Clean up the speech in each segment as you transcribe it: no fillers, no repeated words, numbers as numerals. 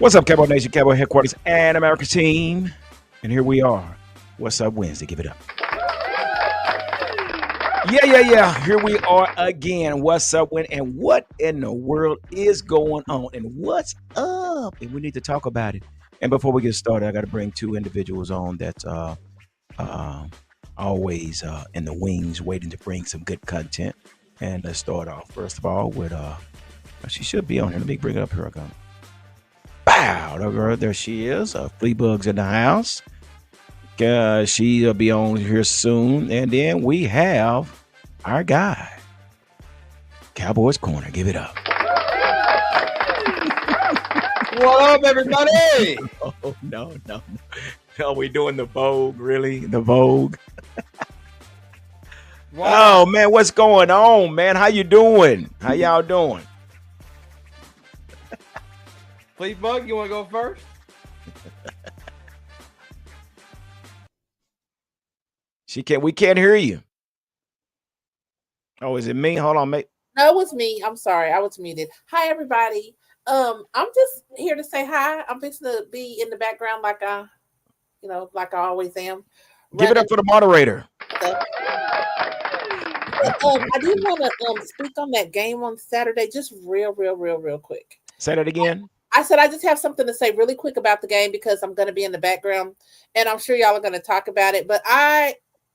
What's up, Cowboy Nation, Cowboy Headquarters, and America team? And here we are. What's up, Wednesday? Give it up. Yeah. Here we are again. What's up, and what in the world is going on? And what's up? And we need to talk about it. And before we get started, I got to bring two individuals on that's uh, always in the wings, waiting to bring some good content. And let's start off first of all with she should be on here. Let me bring it up here. I go. Bow, there she is. Fleabug's in the house. She'll be on here soon. And then we have our guy, Cowboys Corner. Give it up. What up, everybody? Oh, no. Are we doing the Vogue, really? The Vogue? Wow. Oh, man, what's going on, man? How you doing? How y'all doing? Fleabug, you want to go first? We can't hear you. Oh, is it me? Hold on, mate. No, it was me. I'm sorry. I was muted. Hi, everybody. I'm just here to say hi. I'm fixing to be in the background like I always am. Give it up for the moderator. I do want to speak on that game on Saturday, just real quick. Say that again. I said I just have something to say really quick about the game because I'm going to be in the background, and I'm sure y'all are going to talk about it. But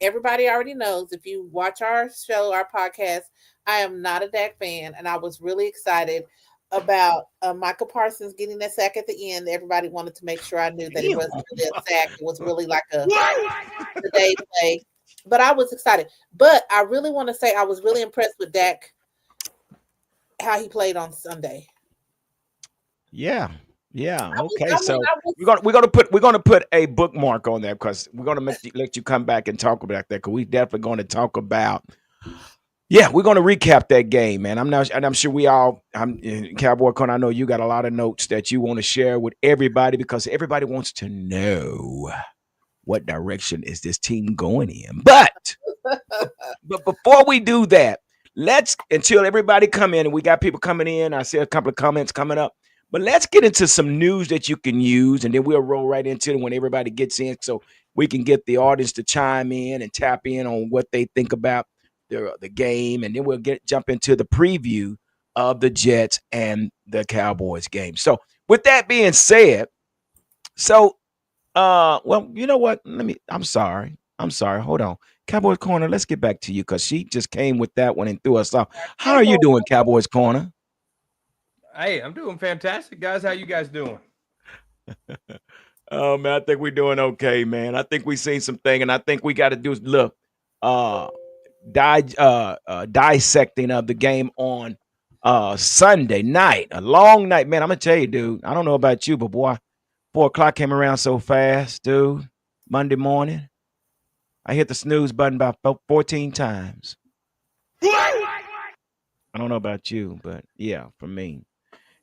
everybody already knows, if you watch our show, our podcast, I am not a Dak fan, and I was really excited about Michael Parsons getting that sack at the end. Everybody wanted to make sure I knew that it wasn't really a sack. It was really like a day play. But I was excited. But I really want to say I was really impressed with Dak, how he played on Sunday. Yeah. Okay, we're gonna put a bookmark on that because we're gonna let you come back and talk about that because we definitely going to talk about. Yeah, we're gonna recap that game, man. I'm sure we all. I'm Cowboy Con. I know you got a lot of notes that you want to share with everybody because everybody wants to know what direction is this team going in. But before we do that, until everybody come in and we got people coming in. I see a couple of comments coming up. But let's get into some news that you can use, and then we'll roll right into it when everybody gets in so we can get the audience to chime in and tap in on what they think about the game, and then we'll jump into the preview of the Jets and the Cowboys game. So with that being said, well, you know what? I'm sorry. Hold on. Cowboys Corner, let's get back to you because she just came with that one and threw us off. How are you doing, Cowboys Corner? Hey, I'm doing fantastic, guys. How you guys doing? Oh, man, I think we're doing okay, man. I think we've seen some thing, and I think we got to do is look, dissecting of the game on Sunday night. A long night, man. I'm going to tell you, dude, I don't know about you, but boy, 4 o'clock came around so fast, dude. Monday morning, I hit the snooze button about 14 times. I don't know about you, but yeah, for me.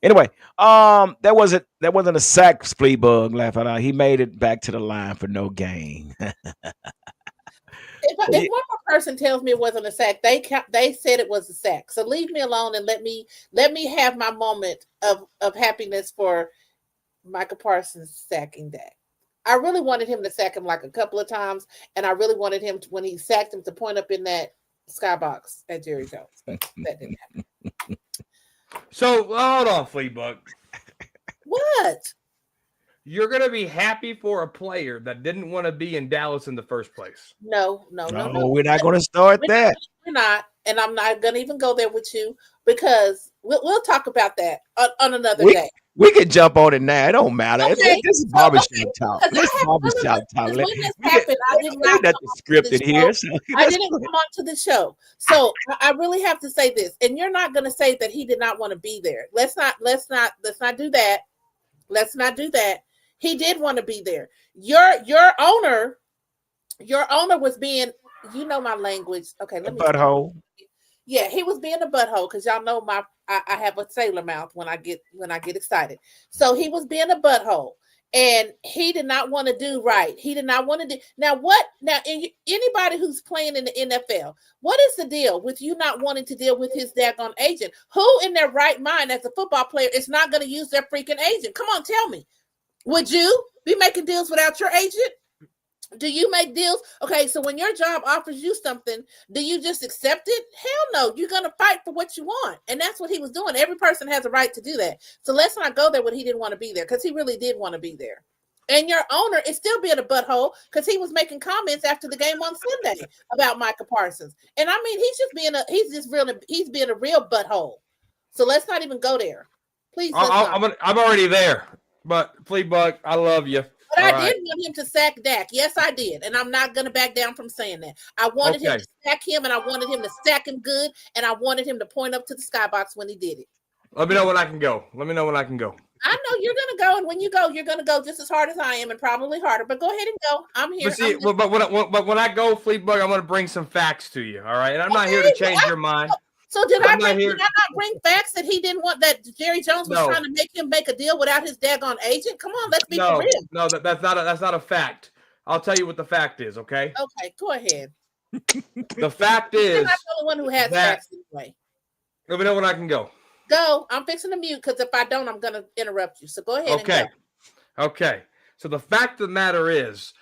Anyway, that wasn't a sack. Fleabug laugh out. He made it back to the line for no gain. If one more person tells me it wasn't a sack, they said it was a sack. So leave me alone and let me have my moment of happiness for Michael Parsons sacking Dak. I really wanted him to sack him like a couple of times, and I really wanted him when he sacked him to point up in that skybox at Jerry Jones. But that didn't happen. So hold on, Fleabug. What? You're gonna be happy for a player that didn't want to be in Dallas in the first place. No. We're not going to start that. We're not, and I'm not going to even go there with you because we'll talk about that on another day. We can jump on it now. It don't matter. Okay. This is barbershop talk. This is barbershop talk. When this happened, I did not nothing scripted here. So I didn't come on to the show. So I really have to say this. And you're not going to say that he did not want to be there. Let's not do that. Let's not do that. He did want to be there. Your owner was being, you know my language. Okay, let me butthole. Yeah, he was being a butthole because y'all know I have a sailor mouth when I get excited. So he was being a butthole. And he did not want to do right. He did not want to do. Now, what? Now, anybody who's playing in the NFL, what is the deal with you not wanting to deal with his daggone agent? Who in their right mind as a football player is not going to use their freaking agent? Come on, tell me. Would you be making deals without your agent? Do you make deals? Okay, so when your job offers you something, do you just accept it? Hell no, you're going to fight for what you want. And that's what he was doing. Every person has a right to do that. So let's not go there when he didn't want to be there, because he really did want to be there. And your owner is still being a butthole because he was making comments after the game on Sunday about Micah Parsons. And I mean, he's being a real butthole. So let's not even go there. Please. I'm already there. But Fleabug, I love you. But I did want him to sack Dak. Yes, I did. And I'm not going to back down from saying that. I wanted him to sack him, and I wanted him to sack him good, and I wanted him to point up to the skybox when he did it. Let me know when I can go. I know you're going to go, and when you go, you're going to go just as hard as I am and probably harder. But go ahead and go. I'm here. But when I go, Fleabug, I'm going to bring some facts to you, all right? And I'm not here to change your mind. So did I not bring facts that he didn't want, that Jerry Jones was trying to make him make a deal without his daggone agent? Come on, let's be for real. No, that's not a fact. I'll tell you what the fact is, okay? Okay, go ahead. The fact is, you're not the only one who has facts anyway. Let me know when I can go. Go. I'm fixing to mute because if I don't, I'm going to interrupt you. So go ahead. Okay. Okay. So the fact of the matter is,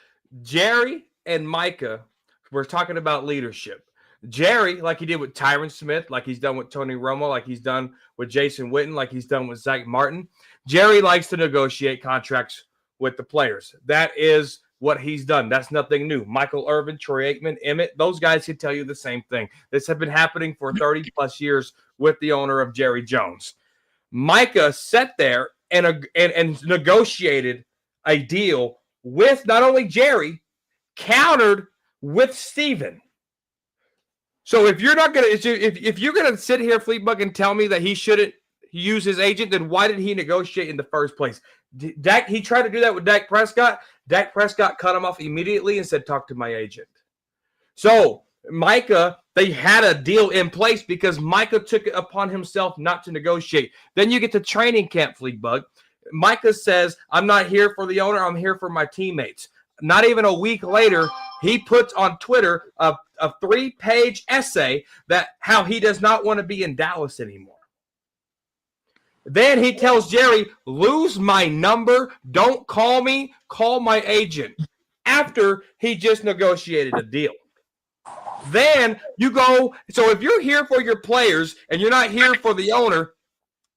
Jerry and Micah were talking about leadership. Jerry, like he did with Tyron Smith, like he's done with Tony Romo, like he's done with Jason Witten, like he's done with Zach Martin. Jerry likes to negotiate contracts with the players. That is what he's done. That's nothing new. Michael Irvin, Troy Aikman, Emmett, those guys can tell you the same thing. This has been happening for 30 plus years with the owner of Jerry Jones. Micah sat there and negotiated a deal with not only Jerry, countered with Steven. So if you're not gonna, if you're gonna sit here, Fleabug, and tell me that he shouldn't use his agent, then why did he negotiate in the first place? He tried to do that with Dak Prescott. Dak Prescott cut him off immediately and said, "Talk to my agent." So Micah, they had a deal in place because Micah took it upon himself not to negotiate. Then you get to training camp, Fleabug. Micah says, "I'm not here for the owner. I'm here for my teammates." Not even a week later, he puts on Twitter a 3-page essay that how he does not want to be in Dallas anymore. Then he tells Jerry, "Lose my number. Don't call me. Call my agent." After he just negotiated a deal. Then you go, so if you're here for your players and you're not here for the owner,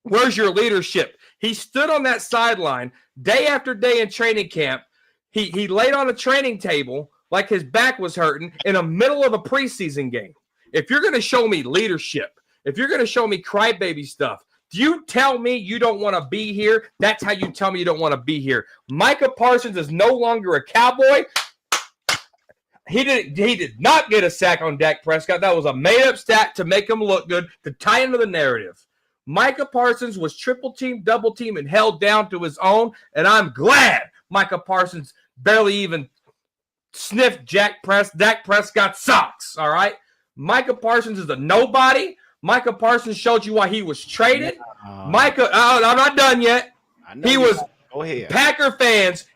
where's your leadership? He stood on that sideline day after day in training camp. He laid on a training table like his back was hurting in the middle of a preseason game. If you're going to show me leadership, if you're going to show me crybaby stuff, do you tell me you don't want to be here? That's how you tell me you don't want to be here. Micah Parsons is no longer a Cowboy. He did not get a sack on Dak Prescott. That was a made-up stat to make him look good, to tie into the narrative. Micah Parsons was triple-teamed, double-teamed, and held down to his own, and I'm glad Micah Parsons barely even sniffed Dak Prescott's socks, all right? Micah Parsons is a nobody. Micah Parsons showed you why he was traded. I'm not done yet. Go ahead. Packer fans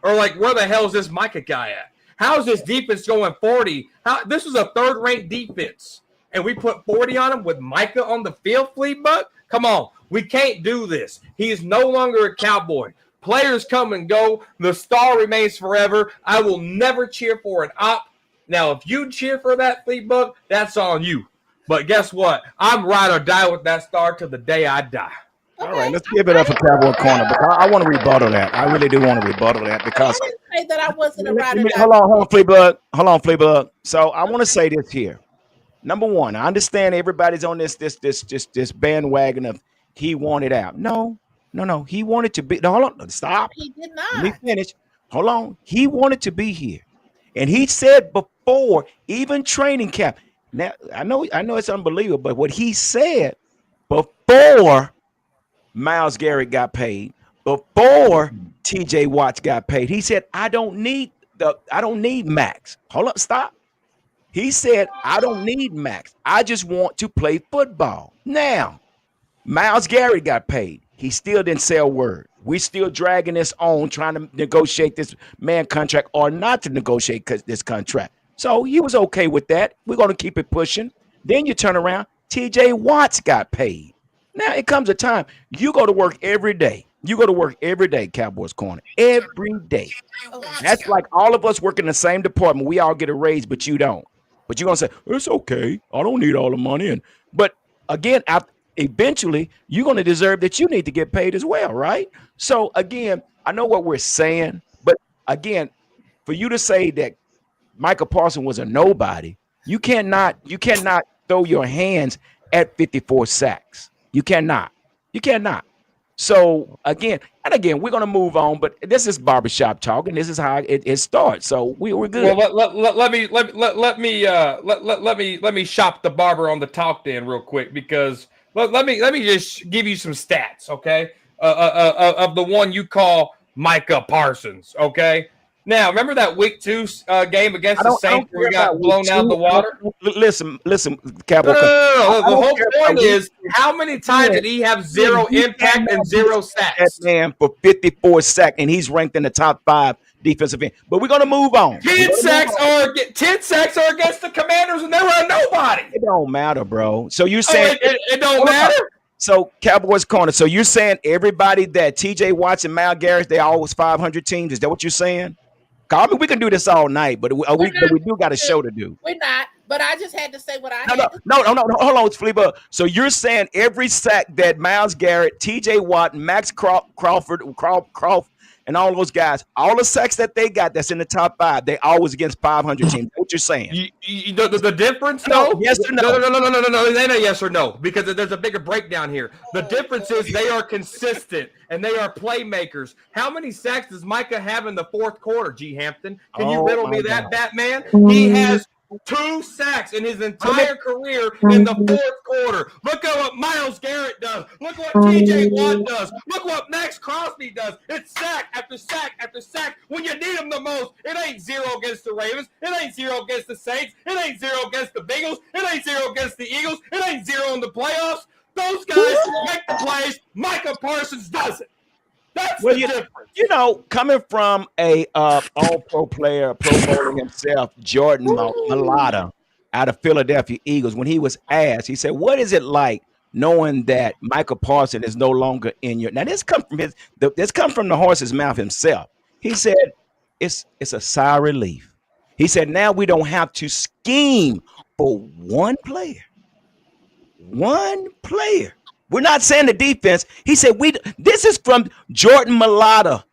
are like, where the hell is this Micah guy at? How is this defense going 40? This is a third-ranked defense, and we put 40 on him with Micah on the field, Fleabug? Come on. We can't do this. He is no longer a Cowboy. Players come and go. The star remains forever. I will never cheer for an op. Now, if you cheer for that, Fleabug, that's on you. But guess what? I'm ride or die with that star till the day I die. Okay. All right, let's give it up for Cowboy Corner. Because I want to rebuttal that. I really do want to rebuttal that because I didn't say that I wasn't a ride or die. Hold on, Fleabug. So I want to say this here. Number one, I understand everybody's on this bandwagon of he wanted out. No. He wanted to be. No, hold on. Stop. He did not. Let me finish. Hold on. He wanted to be here, and he said before even training camp. Now I know it's unbelievable, but what he said before Myles Garrett got paid, before T.J. Watts got paid, he said, "I don't need Max." Hold up. Stop. He said, "I don't need Max. I just want to play football." Now, Myles Garrett got paid. He still didn't say a word. We still dragging this on, trying to negotiate this man contract or not to negotiate this contract. So he was okay with that. We're going to keep it pushing. Then you turn around, TJ Watts got paid. Now it comes a time you go to work every day. You go to work every day, Cowboys Corner, every day. That's like all of us work in the same department. We all get a raise, but you don't. But you're gonna say it's okay. I don't need all the money. But again, eventually you're gonna deserve that. You need to get paid as well, right? So again, I know what we're saying, but again, for you to say that Michael Parsons was a nobody, you cannot throw your hands at 54 sacks. You cannot. You cannot. So again, we're gonna move on, but this is barbershop talk, and this is how it starts. So we're good. Well, let me shop the barber on the talk then real quick, because let me just give you some stats, okay? Of the one you call Micah Parsons, okay? Now, remember that week 2 game against the Saints where we got blown out of the water? Listen, Cowboy. No. The whole point is, how many times did he have zero impact and 0 sacks? That man for 54 sacks, and he's ranked in the top 5 defensive end. But we're gonna move on. 10 sacks are against the Commanders, and they were a nobody. It don't matter, bro. So you're saying it don't matter? So Cowboys Corner. So you're saying everybody that TJ Watts and Myles Garrett, they always 500 teams. Is that what you're saying? I mean, we can do this all night, but we do got a show to do. We're not, but I just had to say what I No, hold on, Fleba. So you're saying every sack that Myles Garrett, TJ Watt, Max Crawford, and all those guys, all the sacks that they got that's in the top 5, they always against 500 teams. What you're saying? The difference, though? Yes or no? No. It ain't a yes or no, because there's a bigger breakdown here. The difference is they are consistent and they are playmakers. How many sacks does Micah have in the 4th quarter, G. Hampton? Can you riddle me that, Batman? He has 2 sacks in his entire career in the 4th quarter. Look at what Myles Garrett does. Look what TJ Watt does. Look what Max Crosby does. It's sack after sack after sack when you need them the most. It ain't 0 against the Ravens. It ain't 0 against the Saints. It ain't 0 against the Bengals. It ain't 0 against the Eagles. It ain't 0 in the playoffs. Those guys make the plays. Micah Parsons doesn't. That's the difference. You know, coming from a all-pro player, Pro Bowler himself, Jordan Mailata out of Philadelphia Eagles, when he was asked, he said, "What is it like knowing that Michael Parsons is no longer in your?" Now, this comes from the horse's mouth himself. He said, "It's a sigh of relief." He said, "Now we don't have to scheme for one player." One player. We're not saying the defense. He said, this is from Jordan Mailata,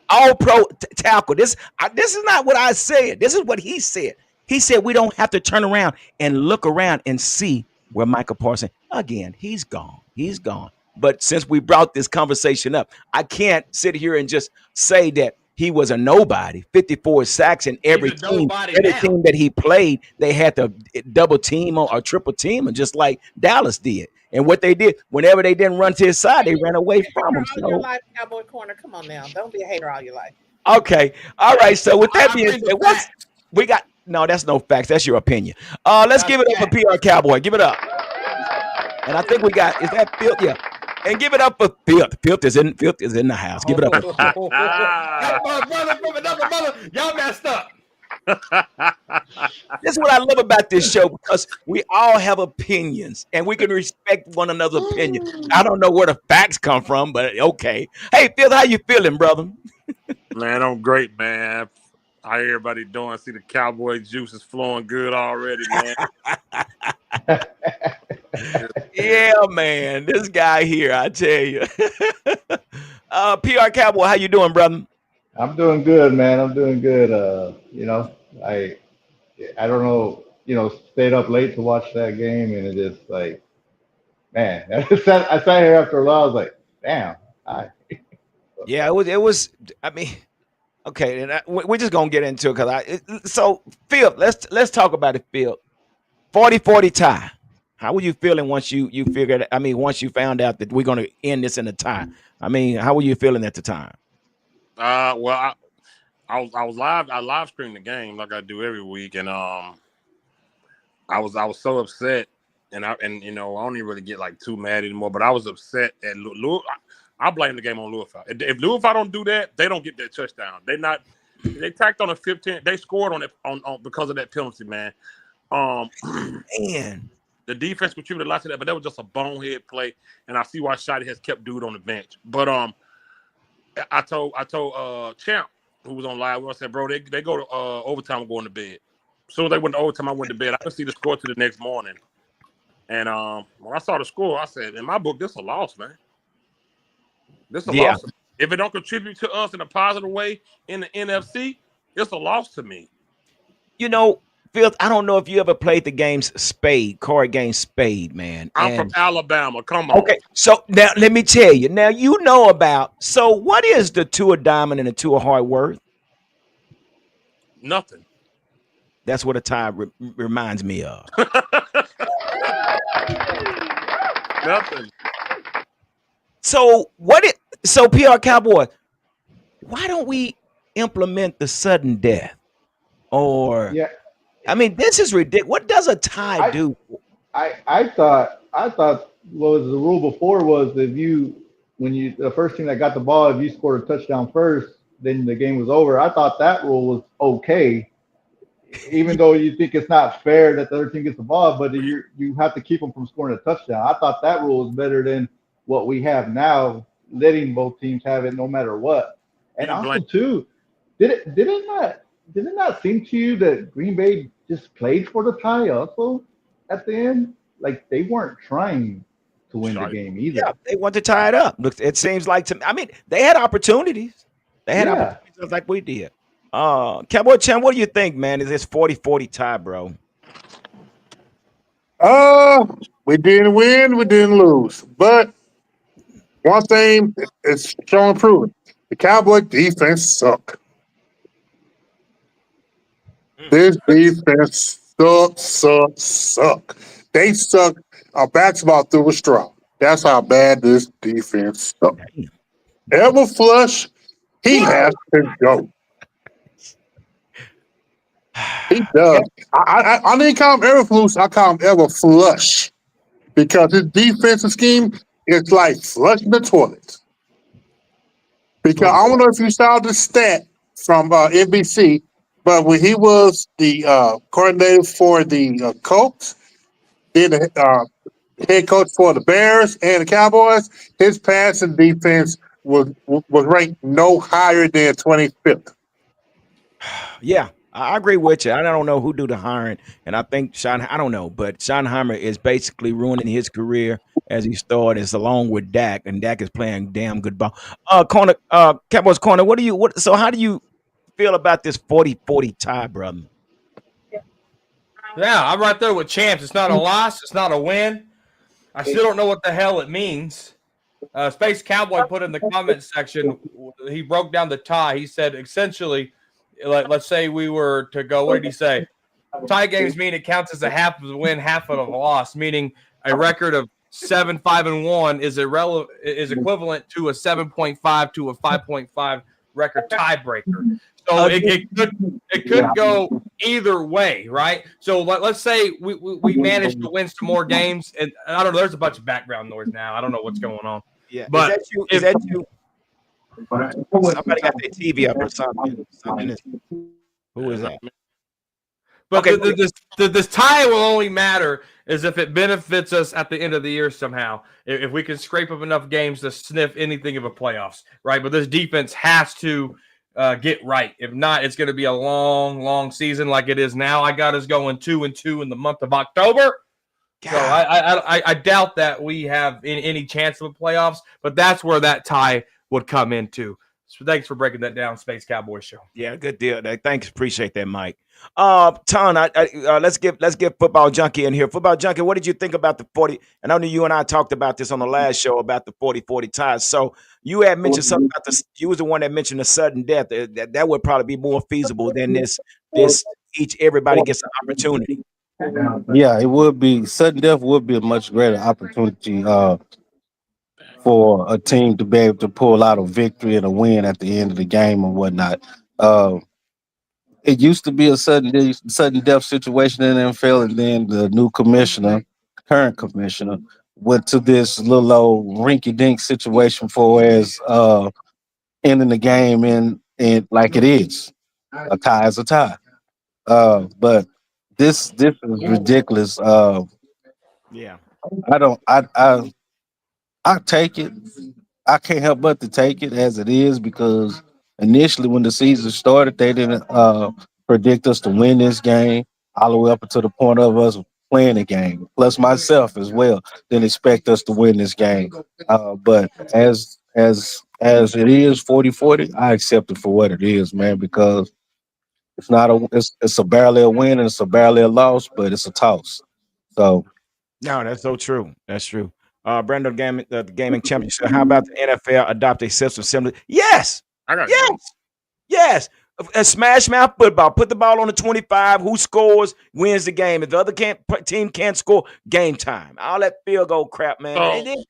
all-pro tackle. This is not what I said. This is what he said. He said we don't have to turn around and look around and see where Michael Parsons, again, he's gone. He's gone. But since we brought this conversation up, I can't sit here and just say that he was a nobody. 54 sacks in every team that he played, they had to double team or triple team, and just like Dallas did. And what they did, whenever they didn't run to his side, they ran away from him. All your life, Cowboy Corner. Come on now. Don't be a hater all your life. Okay. All right. So with that being said, we got? No, that's no facts. That's your opinion. Let's give it up for PR Cowboy. Give it up. And I think we got, is that Filth? Yeah. And give it up for Filth. Filth is in the house. Give it up. Brother, y'all messed up. This is what I love about this show, because we all have opinions and we can respect one another's opinion. I don't know where the facts come from, but okay. Hey, Phil, how you feeling, brother? Man, I'm great, man. How everybody doing? See the Cowboy juice is flowing good already, man. Yeah, man. This guy here, I tell you. PR Cowboy, how you doing, brother? I'm doing good, man. I'm doing good. I don't know, stayed up late to watch that game, and it just like, man, I sat here after a while. I was like, damn. Yeah, it was. I mean, okay, and we're just gonna get into it so Phil, let's talk about it, Phil. 40-40 tie. How were you feeling once you figured? I mean, once you found out that we're gonna end this in a tie. I mean, how were you feeling at the time? Well, I was live. I live streamed the game like I do every week, and I was so upset and I don't even really get like too mad anymore. But I was upset at Louis. I blame the game on Louisville. If Louisville don't do that, they don't get that touchdown. They tacked on a 15. They scored on it on because of that penalty, man. Man, the defense contributed a lot to that, but that was just a bonehead play, and I see why Shotty has kept dude on the bench. But I told Champ, who was on live, I said, bro, they go to overtime, I'm going to bed. As soon as they went to overtime, I went to bed. I didn't see the score to the next morning. And when I saw the score, I said, in my book, this is a loss, man. This is a loss. If it don't contribute to us in a positive way in the NFC, it's a loss to me. Phil, I don't know if you ever played the games Spade, card game Spade, man. I'm from Alabama. Come on. Okay, so now let me tell you. Now you know about. So what is the two of diamond and the two of heart worth? Nothing. That's what a tie reminds me of. Nothing. So PR Cowboy, why don't we implement the sudden death? Or I mean, this is ridiculous. What does a tie do? I thought what was the rule before was if the first team that got the ball, if you scored a touchdown first, then the game was over. I thought that rule was okay, even though you think it's not fair that the other team gets the ball, but you have to keep them from scoring a touchdown. I thought that rule was better than what we have now, letting both teams have it no matter what. And also too, did it not seem to you that Green Bay just played for the tie also at the end? Like they weren't trying to win the game either. Yeah, they want to tie it up. Look, it seems like they had opportunities. They had opportunities like we did. Cowboy Chan, what do you think, man? Is this 40-40 tie, bro? We didn't win, we didn't lose. But one thing is showing proof. The Cowboy defense suck. This defense suck. They suck our basketball through a straw. That's how bad this defense suck. Ever flush, he has to go. He does. I didn't call him ever flush. I call him ever flush because his defensive scheme is like flushing the toilet. Because I don't know if you saw the stat from NBC, but when he was the coordinator for the Colts, then the head coach for the Bears and the Cowboys, his passing defense was ranked no higher than 25th. Yeah, I agree with you. I don't know who do the hiring, and I think I don't know, but Schottenheimer is basically ruining his career as he started, along with Dak, and Dak is playing damn good ball. Cowboys corner. So how do you feel about this 40-40 tie, brother? Yeah, I'm right there with Champs. It's not a loss. It's not a win. I still don't know what the hell it means. Space Cowboy put in the comment section, he broke down the tie. He said, essentially, let's say we were to go, what did he say? Tie games mean it counts as a half of the win, half of the loss, meaning a record of 7-5-1 is equivalent to a 7.5 to a 5.5 record tiebreaker. So it could go either way, right? So let's say we managed to win some more games, and I don't know. There's a bunch of background noise now. I don't know what's going on. Yeah, but is that you? Somebody got their TV up or something. Who is that? But this tie will only matter is if it benefits us at the end of the year somehow. If we can scrape up enough games to sniff anything of a playoffs, right? But this defense has to get right. If not, it's going to be a long, long season like it is now. I got us going 2-2 in the month of October. God. So I doubt that we have any chance of a playoffs, but that's where that tie would come into. So thanks for breaking that down, Space Cowboy Show. Yeah, good deal. Thanks, appreciate that, Mike. Ton, let's get Football Junkie in here. Football Junkie, what did you think about the 40? And I know you and I talked about this on the last show about the 40-40 ties. So you had mentioned something about this. You was the one that mentioned the sudden death. That would probably be more feasible than this. Everybody gets an opportunity. Yeah, it would be sudden death would be a much greater opportunity for a team to be able to pull out a victory and a win at the end of the game and whatnot. It used to be a sudden death situation in the NFL, and then the new commissioner current commissioner, went to this little old rinky-dink situation for as ending the game in like it is. A tie is a tie. But this is ridiculous. Yeah. I take it. I can't help but to take it as it is because initially when the season started, they didn't predict us to win this game all the way up until the point of us playing the game. Plus myself as well didn't expect us to win this game. But as it is 40-40, I accept it for what it is, man, because it's a barely a win and it's a barely a loss, but it's a toss. So No, that's so true. That's true. Brandon Gaming, the gaming championship. How about the NFL adopt a system similar? Yes, I got yes, yes. A smash mouth football. Put the ball on the 25. Who scores wins the game. If the other team can't score, game time. All that field goal crap, man.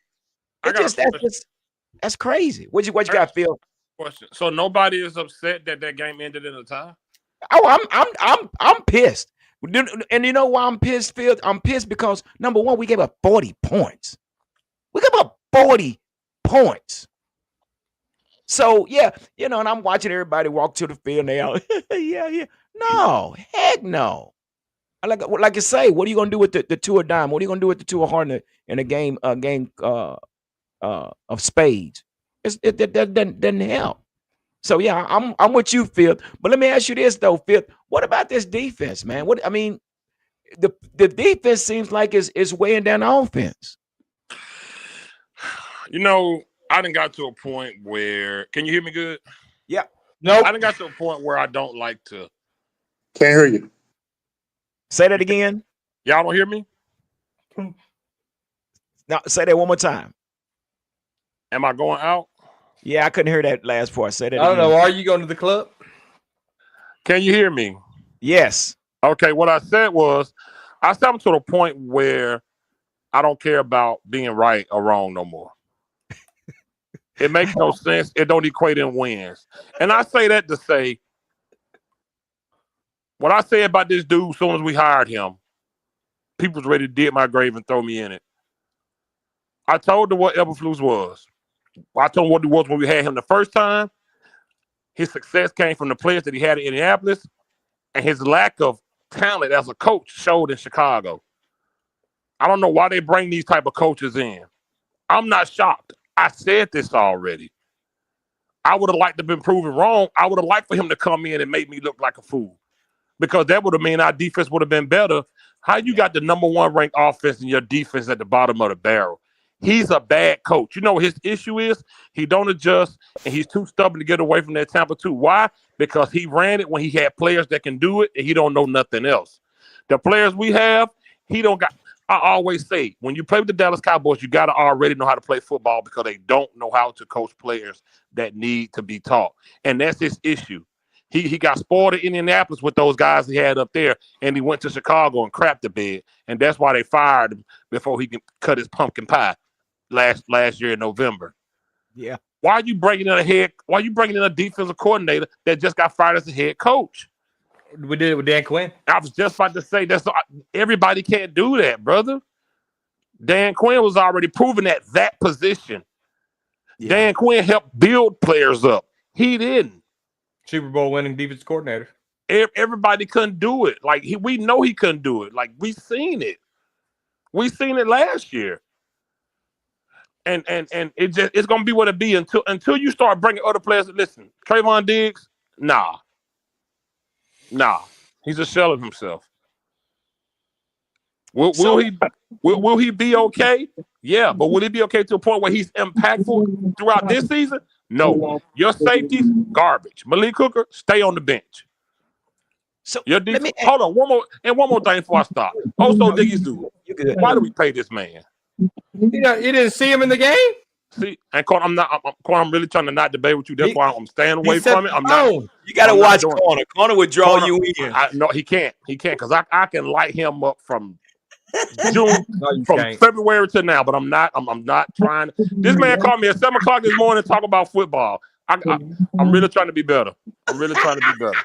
That's crazy. What you got, Phil? Question. So nobody is upset that game ended in a tie? Oh, I'm pissed. And you know why I'm pissed, Phil? I'm pissed because number one, we gave up 40 points. We gave up 40 points. So yeah, and I'm watching everybody walk to the field now. yeah. No, heck no. Like I say, what are you gonna do with the two of dime? What are you gonna do with the two of heart in a game of spades? That doesn't help. So yeah, I'm with you, Phil. But let me ask you this though, Phil. What about this defense, man? The defense seems like it's weighing down the offense. I done got to a point where, can you hear me good? Yeah. No. I done got to a point where I don't like to. Can't hear you. Say that again. Y'all don't hear me? Now say that one more time. Am I going out? Yeah, I couldn't hear that last part. Say that again. I don't know. Are you going to the club? Can you hear me? Yes. Okay, what I said was, I said I'm to the point where I don't care about being right or wrong no more. It makes no sense. It don't equate in wins. And I say that to say, what I say about this dude, as soon as we hired him, people was ready to dig my grave and throw me in it. I told them what Eberflus was. I told him what it was when we had him the first time. His success came from the players that he had in Indianapolis, and his lack of talent as a coach showed in Chicago. I don't know why they bring these type of coaches in. I'm not shocked. I said this already. I would have liked to have been proven wrong. I would have liked for him to come in and make me look like a fool, because that would have meant our defense would have been better. How you got the number one ranked offense and your defense at the bottom of the barrel? He's a bad coach. You know what his issue is? He don't adjust, and he's too stubborn to get away from that Tampa 2. Why? Because he ran it when he had players that can do it, and he don't know nothing else. The players we have, he don't got. I always say, when you play with the Dallas Cowboys, you got to already know how to play football, because they don't know how to coach players that need to be taught. And that's his issue. He got spoiled in Indianapolis with those guys he had up there, and he went to Chicago and crapped the bed. And that's why they fired him before he can cut his pumpkin pie last year in November. Yeah. Why are you bringing in a defensive coordinator that just got fired as a head coach? We did it with Dan Quinn. I was just about to say everybody can't do that, brother. Dan Quinn was already proven at that position. Yeah. Dan Quinn helped build players up. He didn't. Super Bowl winning defense coordinator. Everybody couldn't do it. Like we know he couldn't do it. Like we seen it. We seen it last year. And it's gonna be what it be until you start bringing other players. Listen, Trayvon Diggs, nah, he's a shell of himself. Will he be okay? Yeah, but will he be okay to a point where he's impactful throughout this season? No. Your safeties, garbage. Malik Hooker, stay on the bench. So your defense, hold on, one more thing before I stop. Also, Diggy Zoo, why do we pay this man? You didn't see him in the game? See, and I'm really trying to not debate with you. That's why I'm staying away from it. I'm not. You got to watch Corner. Corner would draw you in. No, he can't. He can't, because I can light him up from June, from February to now. But I'm not. I'm not trying. This man called me at 7:00 this morning to talk about football. I'm really trying to be better. I'm really trying to be better.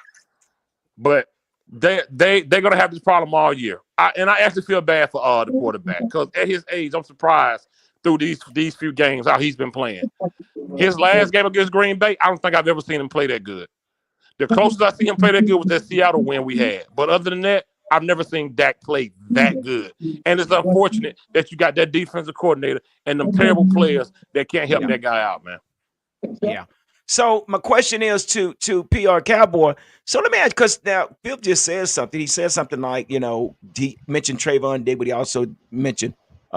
But they're gonna have this problem all year. I actually feel bad for the quarterback because at his age, I'm surprised through these few games how he's been playing. His last game against Green Bay, I don't think I've ever seen him play that good. The closest I see him play that good was that Seattle win we had. But other than that, I've never seen Dak play that good. And it's unfortunate that you got that defensive coordinator and them terrible players that can't help Yeah. that guy out, man. Yeah. So my question is to PR Cowboy. So let me ask, because now Phil just said something. He said something like, he mentioned Trayvon Diggs, but he also mentioned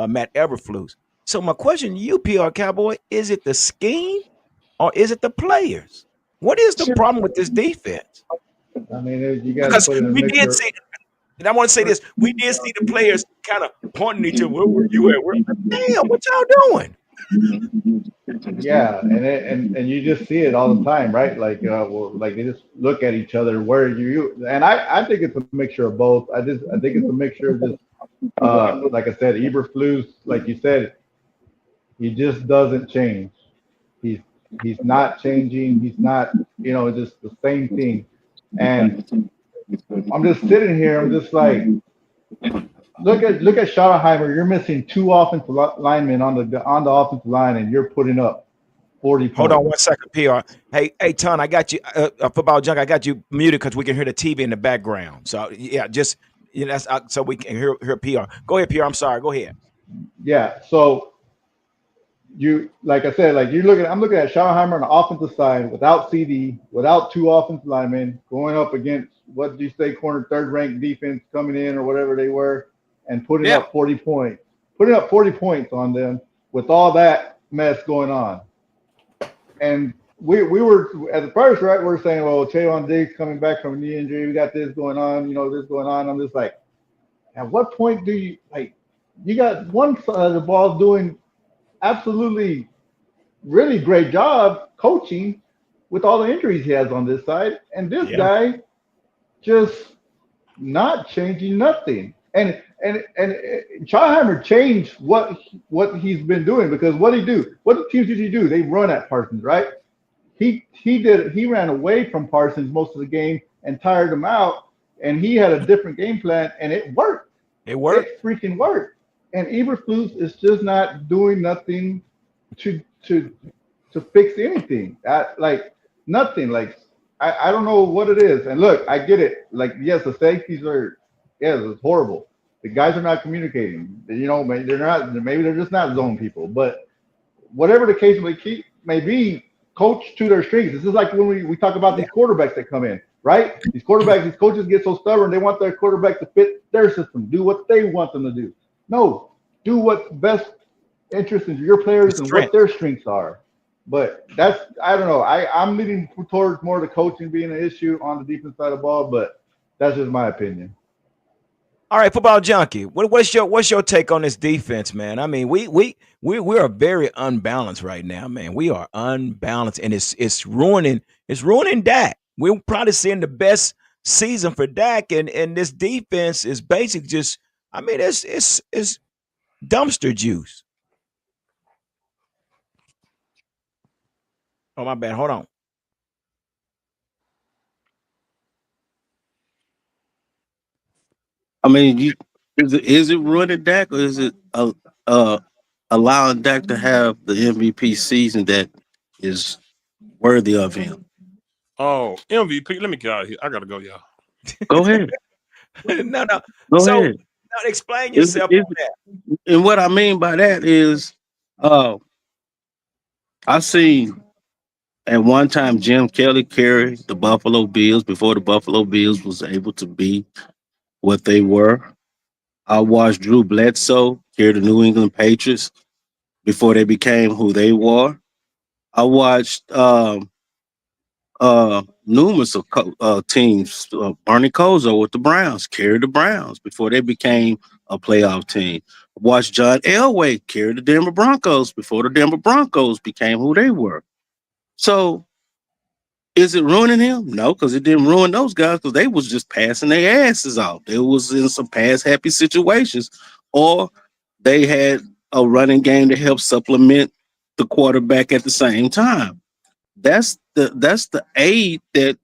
Matt Eberflus. So my question to you, PR Cowboy, is it the scheme or is it the players? What is the problem with this defense? I mean, you got to Because put it in a we did mixture. see, and I want to say this, we did see the players kind of pointing at each other. Where were you at? Damn, what y'all doing? Yeah, and you just see it all the time, right? Like, like they just look at each other. Where are you? And I think it's a mixture of both. I think it's a mixture of just, like I said, Eberflus, like you said, he just doesn't change. He's he's not changing. He's not, just the same thing. And I'm just sitting here. I'm just like, look at Schottenheimer. You're missing two offensive linemen on the offensive line, and you're putting up 40 Hold on points. 1 second, PR. Hey, Ton, I got you. Football junk, I got you muted because we can hear the TV in the background. So yeah, just that's so we can hear PR. Go ahead, PR. I'm sorry. Go ahead. Yeah. So like I said, like I'm looking at Schottenheimer on the offensive side without CD, without two offensive linemen, going up against what did you say, corner third ranked defense coming in or whatever they were, and putting Yeah. up 40 points, on them with all that mess going on. And we were at the first, right? We are saying, well, Trayvon Diggs coming back from a knee injury, we got this going on, this going on. I'm just like, at what point do you like? You got one side of the ball doing absolutely really great job coaching with all the injuries he has on this side, and this Yeah. guy just not changing nothing. And Schottenheimer changed what he's been doing, because what the teams usually do, they run at Parsons, right? He ran away from Parsons most of the game and tired him out, and he had a different game plan, and it worked. It worked. It freaking worked. And Eberflus is just not doing nothing to fix anything. Like nothing. Like I don't know what it is. And look, I get it. Like yes, the safeties are, yes, it's horrible. The guys are not communicating. Maybe they're not. Maybe they're just not zone people. But whatever the case may be, coach to their strengths. This is like when we talk about these quarterbacks that come in, right? These coaches get so stubborn. They want their quarterback to fit their system, do what they want them to do. No, do what's best interest in your players and what their strengths are. But I don't know. I'm leaning towards more the coaching being an issue on the defense side of the ball, but that's just my opinion. All right, football junkie. What's your take on this defense, man? I mean, we are very unbalanced right now, man. We are unbalanced, and it's ruining Dak. We're probably seeing the best season for Dak, and this defense is basically just. I mean, it's dumpster juice. Oh my bad. Hold on. I mean, is it running Dak, or is it allowing Dak to have the MVP season that is worthy of him? Oh, MVP. Let me get out of here. I gotta go, y'all. Go ahead. No. Go So ahead. now explain yourself on that. And what I mean by that is, I seen at one time Jim Kelly carry the Buffalo Bills before the Buffalo Bills was able to be what they were. I watched Drew Bledsoe carry the New England Patriots before they became who they were. I watched numerous of teams. Barney Kozo with the Browns carry the Browns before they became a playoff team. I watched John Elway carry the Denver Broncos before the Denver Broncos became who they were. So is it ruining him? No, because it didn't ruin those guys, because they was just passing their asses off. They was in some pass happy situations, or they had a running game to help supplement the quarterback at the same time. That's the aid that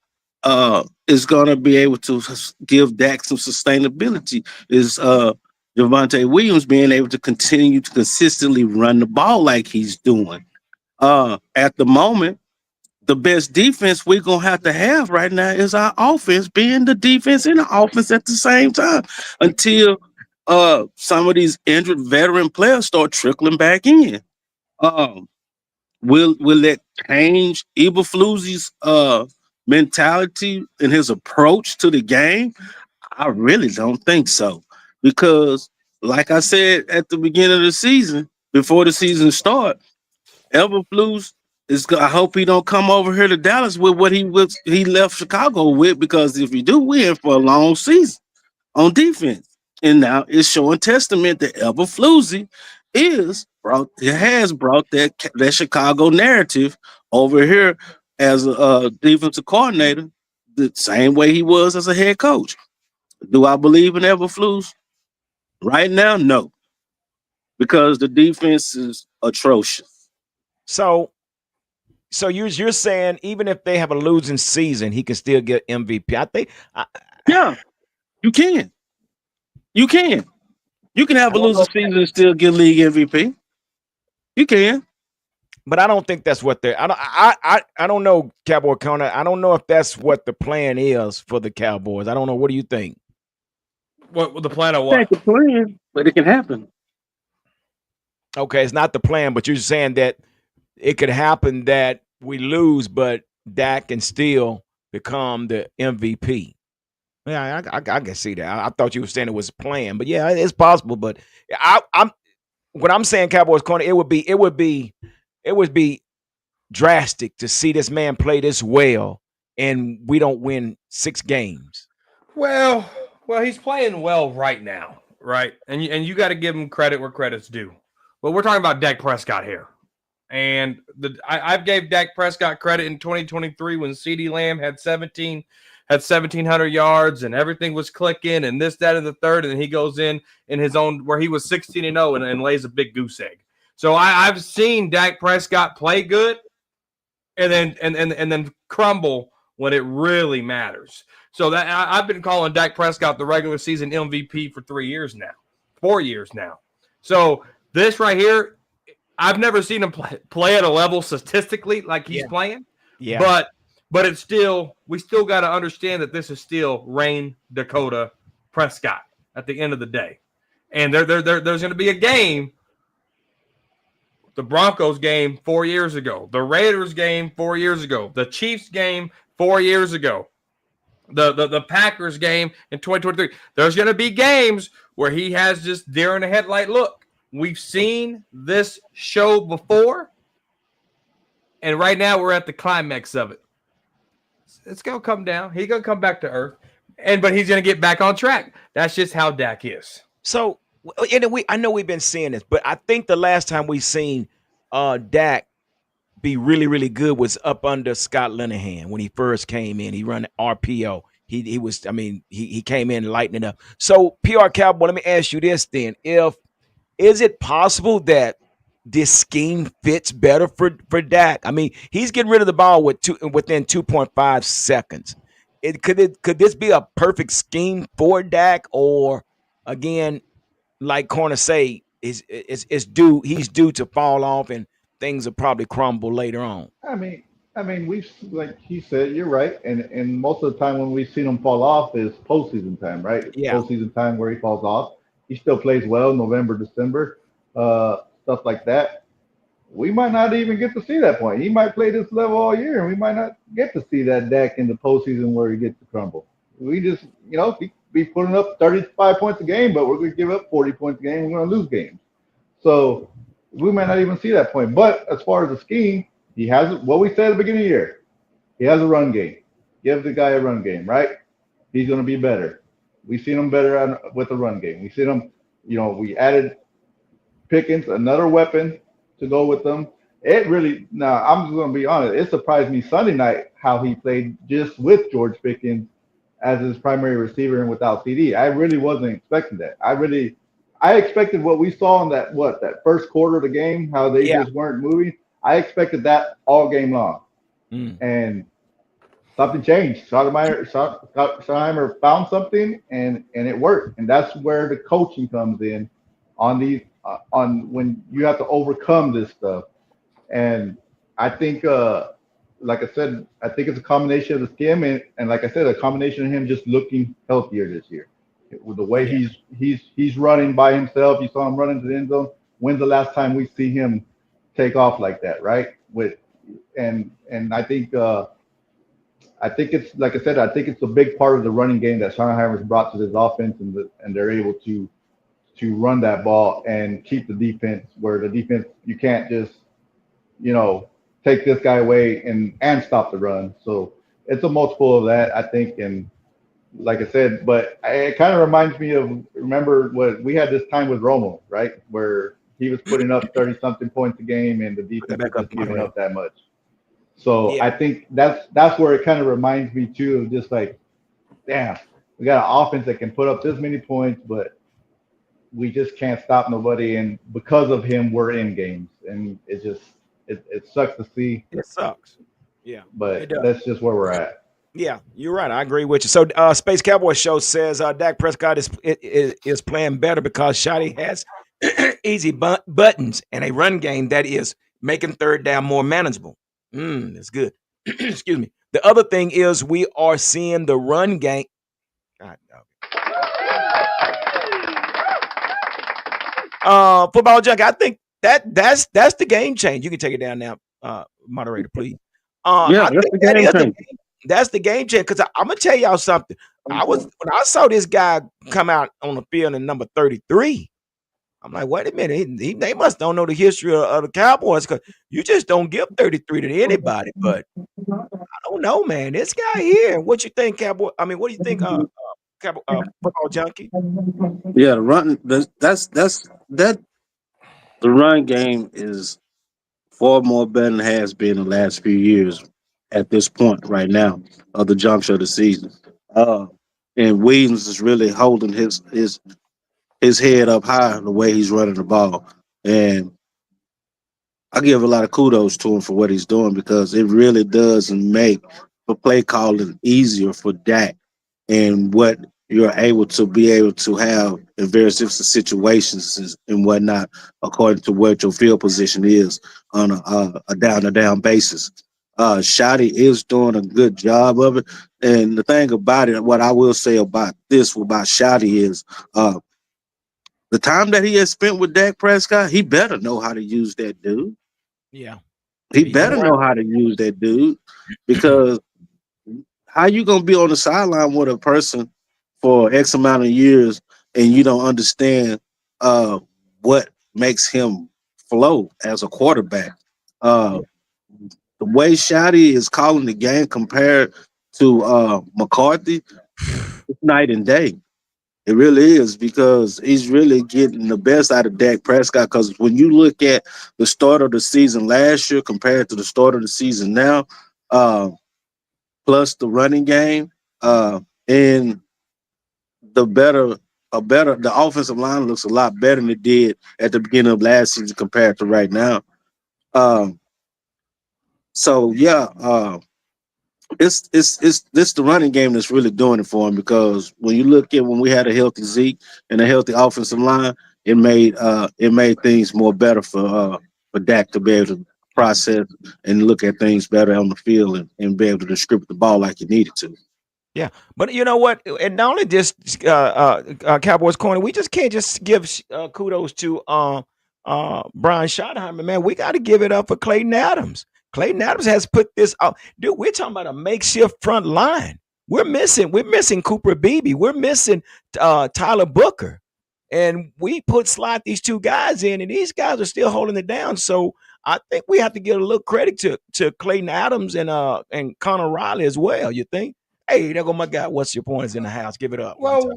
is going to be able to give Dak some sustainability is Javonte Williams being able to continue to consistently run the ball like he's doing. At the moment, the best defense we're gonna have right now is our offense being the defense and the offense at the same time until some of these injured veteran players start trickling back in. Um, will that change Eberfluz's mentality and his approach to the game? I really don't think so. Because like I said at the beginning of the season, before the season start, Eberflus is. I hope he don't come over here to Dallas with what he left Chicago with. Because if he do, we're in for a long season on defense. And now it's showing testament that Eberflus has brought that Chicago narrative over here as a defensive coordinator, the same way he was as a head coach. Do I believe in Eberflus right now? No, because the defense is atrocious. So you're saying even if they have a losing season, he can still get MVP. I think. Yeah, you can. You can. You can have a losing season and still get league MVP. You can. But I don't think that's what they're. I don't know, Cowboy Corner. I don't know if that's what the plan is for the Cowboys. I don't know. What do you think? What the plan of That's what? the plan, but it can happen. Okay, it's not the plan, but you're saying that it could happen that we lose, but Dak can still become the MVP. Yeah, I can see that. I thought you were saying it was planned, but yeah, it's possible. But I'm what I'm saying, Cowboys Corner. It would be drastic to see this man play this well, and we don't win 6 games. Well, he's playing well right now, right? And you got to give him credit where credit's due. Well, we're talking about Dak Prescott here, and I've gave Dak Prescott credit in 2023 when CeeDee Lamb had 1,700 yards and everything was clicking and this, that, and the third, and then he goes in his own where he was 16-0 and lays a big goose egg. So I've seen Dak Prescott play good, and then crumble when it really matters. So that I've been calling Dak Prescott the regular season MVP for 4 years now. So this right here, I've never seen him play at a level statistically like he's playing. Yeah. But it's still, we still got to understand that this is still Rain Dakota Prescott at the end of the day. And there's going to be a game, the Broncos game 4 years ago, the Raiders game 4 years ago, the Chiefs game 4 years ago, the Packers game in 2023. There's going to be games where he has this deer in the headlight look. We've seen this show before, and right now we're at the climax of it. It's going to come down. He's going to come back to earth, but he's going to get back on track. That's just how Dak is. So, and I know we've been seeing this, but I think the last time we seen Dak be really, really good was up under Scott Linehan when he first came in. He run RPO. He was, I mean, he came in lightening up. So, PR Cowboy, let me ask you this then. Is it possible that this scheme fits better for Dak? I mean, he's getting rid of the ball within 2.5 seconds. Could this be a perfect scheme for Dak, or again, like Corner say, he's due to fall off and things will probably crumble later on? I mean, we've like he said, you're right, and most of the time when we've seen him fall off is postseason time, right? It's Yeah. postseason time where he falls off. He still plays well November, December, stuff like that. We might not even get to see that point. He might play this level all year, and we might not get to see that Dak in the postseason where he gets to crumble. We just, be putting up 35 points a game, but we're going to give up 40 points a game. We're going to lose games. So we might not even see that point. But as far as the scheme, he has what we said at the beginning of the year. He has a run game. Give the guy a run game, right? He's going to be better. We've seen him better with the run game. We've seen him, we added Pickens, another weapon to go with them. It really, now I'm just going to be honest, it surprised me Sunday night how he played just with George Pickens as his primary receiver and without CD. I really wasn't expecting that. I expected what we saw in that first quarter of the game, how they just weren't moving. I expected that all game long. And something changed. Schottenheimer found something, and it worked. And that's where the coaching comes in on these on when you have to overcome this stuff. And I think, like I said, I think it's a combination of the skim and like I said, a combination of him just looking healthier this year. With the way Yeah. he's running by himself, you saw him running to the end zone. When's the last time we see him take off like that, right? With and I think it's like I said, I think it's a big part of the running game that Schottenheimer's brought to this offense, and they're able to run that ball and keep the defense where the defense you can't just you know take this guy away and stop the run. So it's a multiple of that, I think, and like I said, but it kind of reminds me of remember what we had this time with Romo, right, where he was putting up 30 something points a game and the Put that defense was back up, just giving moderator. up that much. So Yeah. I think that's where it kind of reminds me too of just like, damn, we got an offense that can put up this many points, but we just can't stop nobody. And because of him, we're in games, and it sucks to see, It sucks. Yeah, it but does. that's just where we're at. Yeah, you're right. I agree with you. So, Space Cowboy Show says Dak Prescott is playing better because Shotty has easy buttons and a run game that is making third down more manageable. That's good. Excuse me. The other thing is we are seeing the run game. God, football junk. I think that's the game change. You can take it down now, moderator, please. Yeah, I that's think the that game is changer. that's the game changer because I'm gonna tell y'all something. When I saw this guy come out on the field in number 33. I'm like, wait a minute, they must don't know the history of the Cowboys because you just don't give 33 to anybody. But I don't know, man. This guy here, what you think, Cowboy? I mean, what do you think, Cowboy, football junkie? Yeah, the run. That's that. The run game is far more better than it has been the last few years. At this point, right now, of the juncture of the season, uh, and Williams is really holding his head up high the way he's running the ball, and I give a lot of kudos to him for what he's doing because it really does make the play calling easier for Dak and what you're able to have in various different situations and whatnot, according to what your field position is on a down to down basis. Shotty is doing a good job of it. And the thing about it, what I will say about Shotty is the time that he has spent with Dak Prescott, he better know how to use that dude. Yeah, He he's better doing know how to use that dude because how you gonna be on the sideline with a person for X amount of years and you don't understand uh what makes him flow as a quarterback? Uh the way Shotty is calling the game compared to McCarthy, it's night and day. It really is because he's really getting the best out of Dak Prescott. Because when you look at the start of the season last year compared to the start of the season now, uh, plus the running game, and the the offensive line looks a lot better than it did at the beginning of last season compared to right now. Um, so yeah, it's this the running game that's really doing it for him because when you look at when we had a healthy Zeke and a healthy offensive line, it made things more better for Dak to be able to process and look at things better on the field and be able to distribute the ball like he needed to. Yeah, but you know what? And not only just Cowboys corner, we just can't just give kudos to Brian Schottenheimer, man. We got to give it up for Clayton Adams. Clayton Adams has put this out, dude. We're talking about a makeshift front line. We're missing Cooper Beebe. We're missing Tyler Booker, and we slide these two guys in, and these guys are still holding it down. So I think we have to give a little credit to Clayton Adams and Connor Riley as well. You think? Hey, there go my guy. What's your points in the house? Give it up. Well,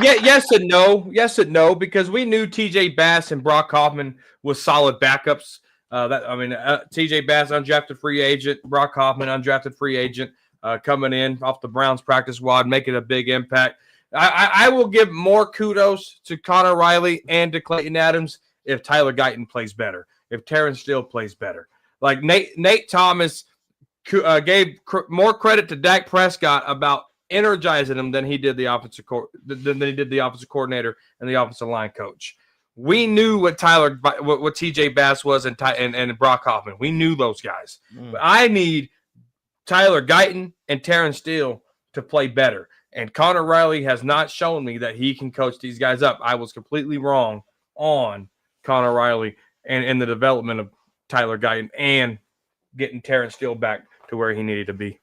yeah, yes and no, because we knew T.J. Bass and Brock Hoffman was solid backups. T.J. Bass, undrafted free agent, Brock Hoffman, undrafted free agent, coming in off the Browns practice squad, making a big impact. I will give more kudos to Connor Riley and to Clayton Adams if Tyler Guyton plays better, if Terrence Steele plays better. Like Nate Thomas gave more credit to Dak Prescott about energizing him than he did the offensive coordinator and the offensive line coach. We knew what TJ Bass was and Brock Hoffman. We knew those guys. But I need Tyler Guyton and Terrence Steele to play better. And Connor Riley has not shown me that he can coach these guys up. I was completely wrong on Connor Riley and the development of Tyler Guyton and getting Terrence Steele back to where he needed to be.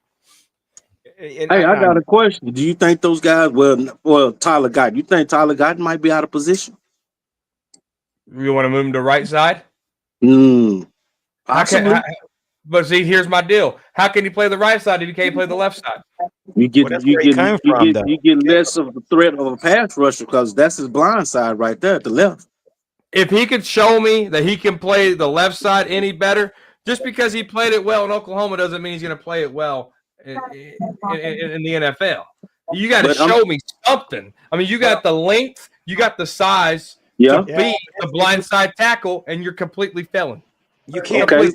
Hey, I got a question. Do you think those guys, well, Tyler Guyton, you think Tyler Guyton might be out of position? You want to move him to right side? Possibly. But see, here's my deal. How can he play the right side if he can't play the left side? You get less of the threat of a pass rusher because that's his blind side right there at the left. If he could show me that he can play the left side any better, just because he played it well in Oklahoma doesn't mean he's going to play it well in the NFL. You got to show me something. I mean, you got the length, you got the size to be the blind side tackle, and you're completely failing. You can't. Okay,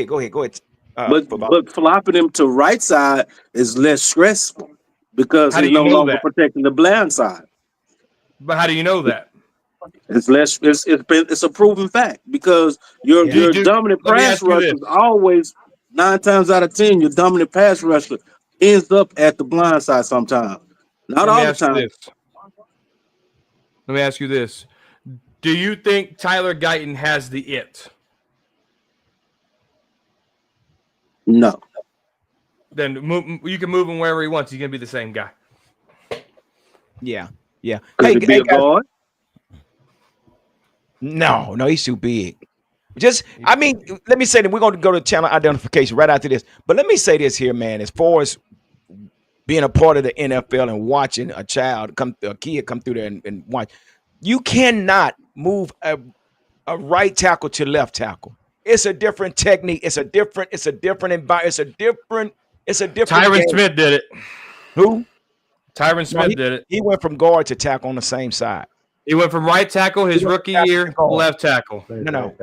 go ahead. But flopping him to right side is less stressful because he's no longer protecting the blind side. But how do you know that? It's less. It's a proven fact because your dominant pass rusher is always 9 times out of 10. Your dominant pass rusher ends up at the blind side sometimes. Not all the time. Let me ask you this: do you think Tyler Guyton has the it? No. Then you can move him wherever he wants. He's gonna be the same guy. Yeah. Hey, guard? No, he's too big. Let me say that we're going to go to channel identification right after this. But let me say this here, man. As far as being a part of the NFL and watching a kid come through there and watch, you cannot move a right tackle to left tackle. It's a different technique. It's a different environment. It's a different Tyron game. Smith did it. Who? Tyron Smith did it. He went from guard to tackle on the same side. He went from right tackle his rookie year to left tackle. No.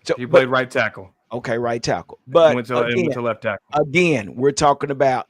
So he played right tackle. Okay, right tackle. But went to left tackle. Again, we're talking about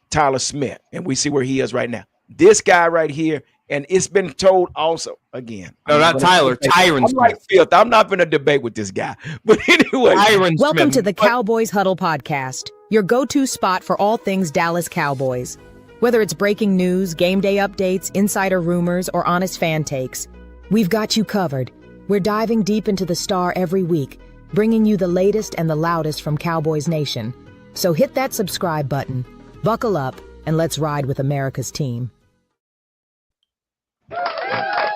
Tyler Smith, and we see where he is right now. This guy right here, and it's been told also again. No, not Tyler. Tyron Smith. I'm not going to debate with this guy. But anyway, welcome to the Cowboys Huddle podcast, your go-to spot for all things Dallas Cowboys. Whether it's breaking news, game day updates, insider rumors, or honest fan takes, we've got you covered. We're diving deep into the star every week, bringing you the latest and the loudest from Cowboys Nation. So hit that subscribe button, buckle up, and let's ride with America's team.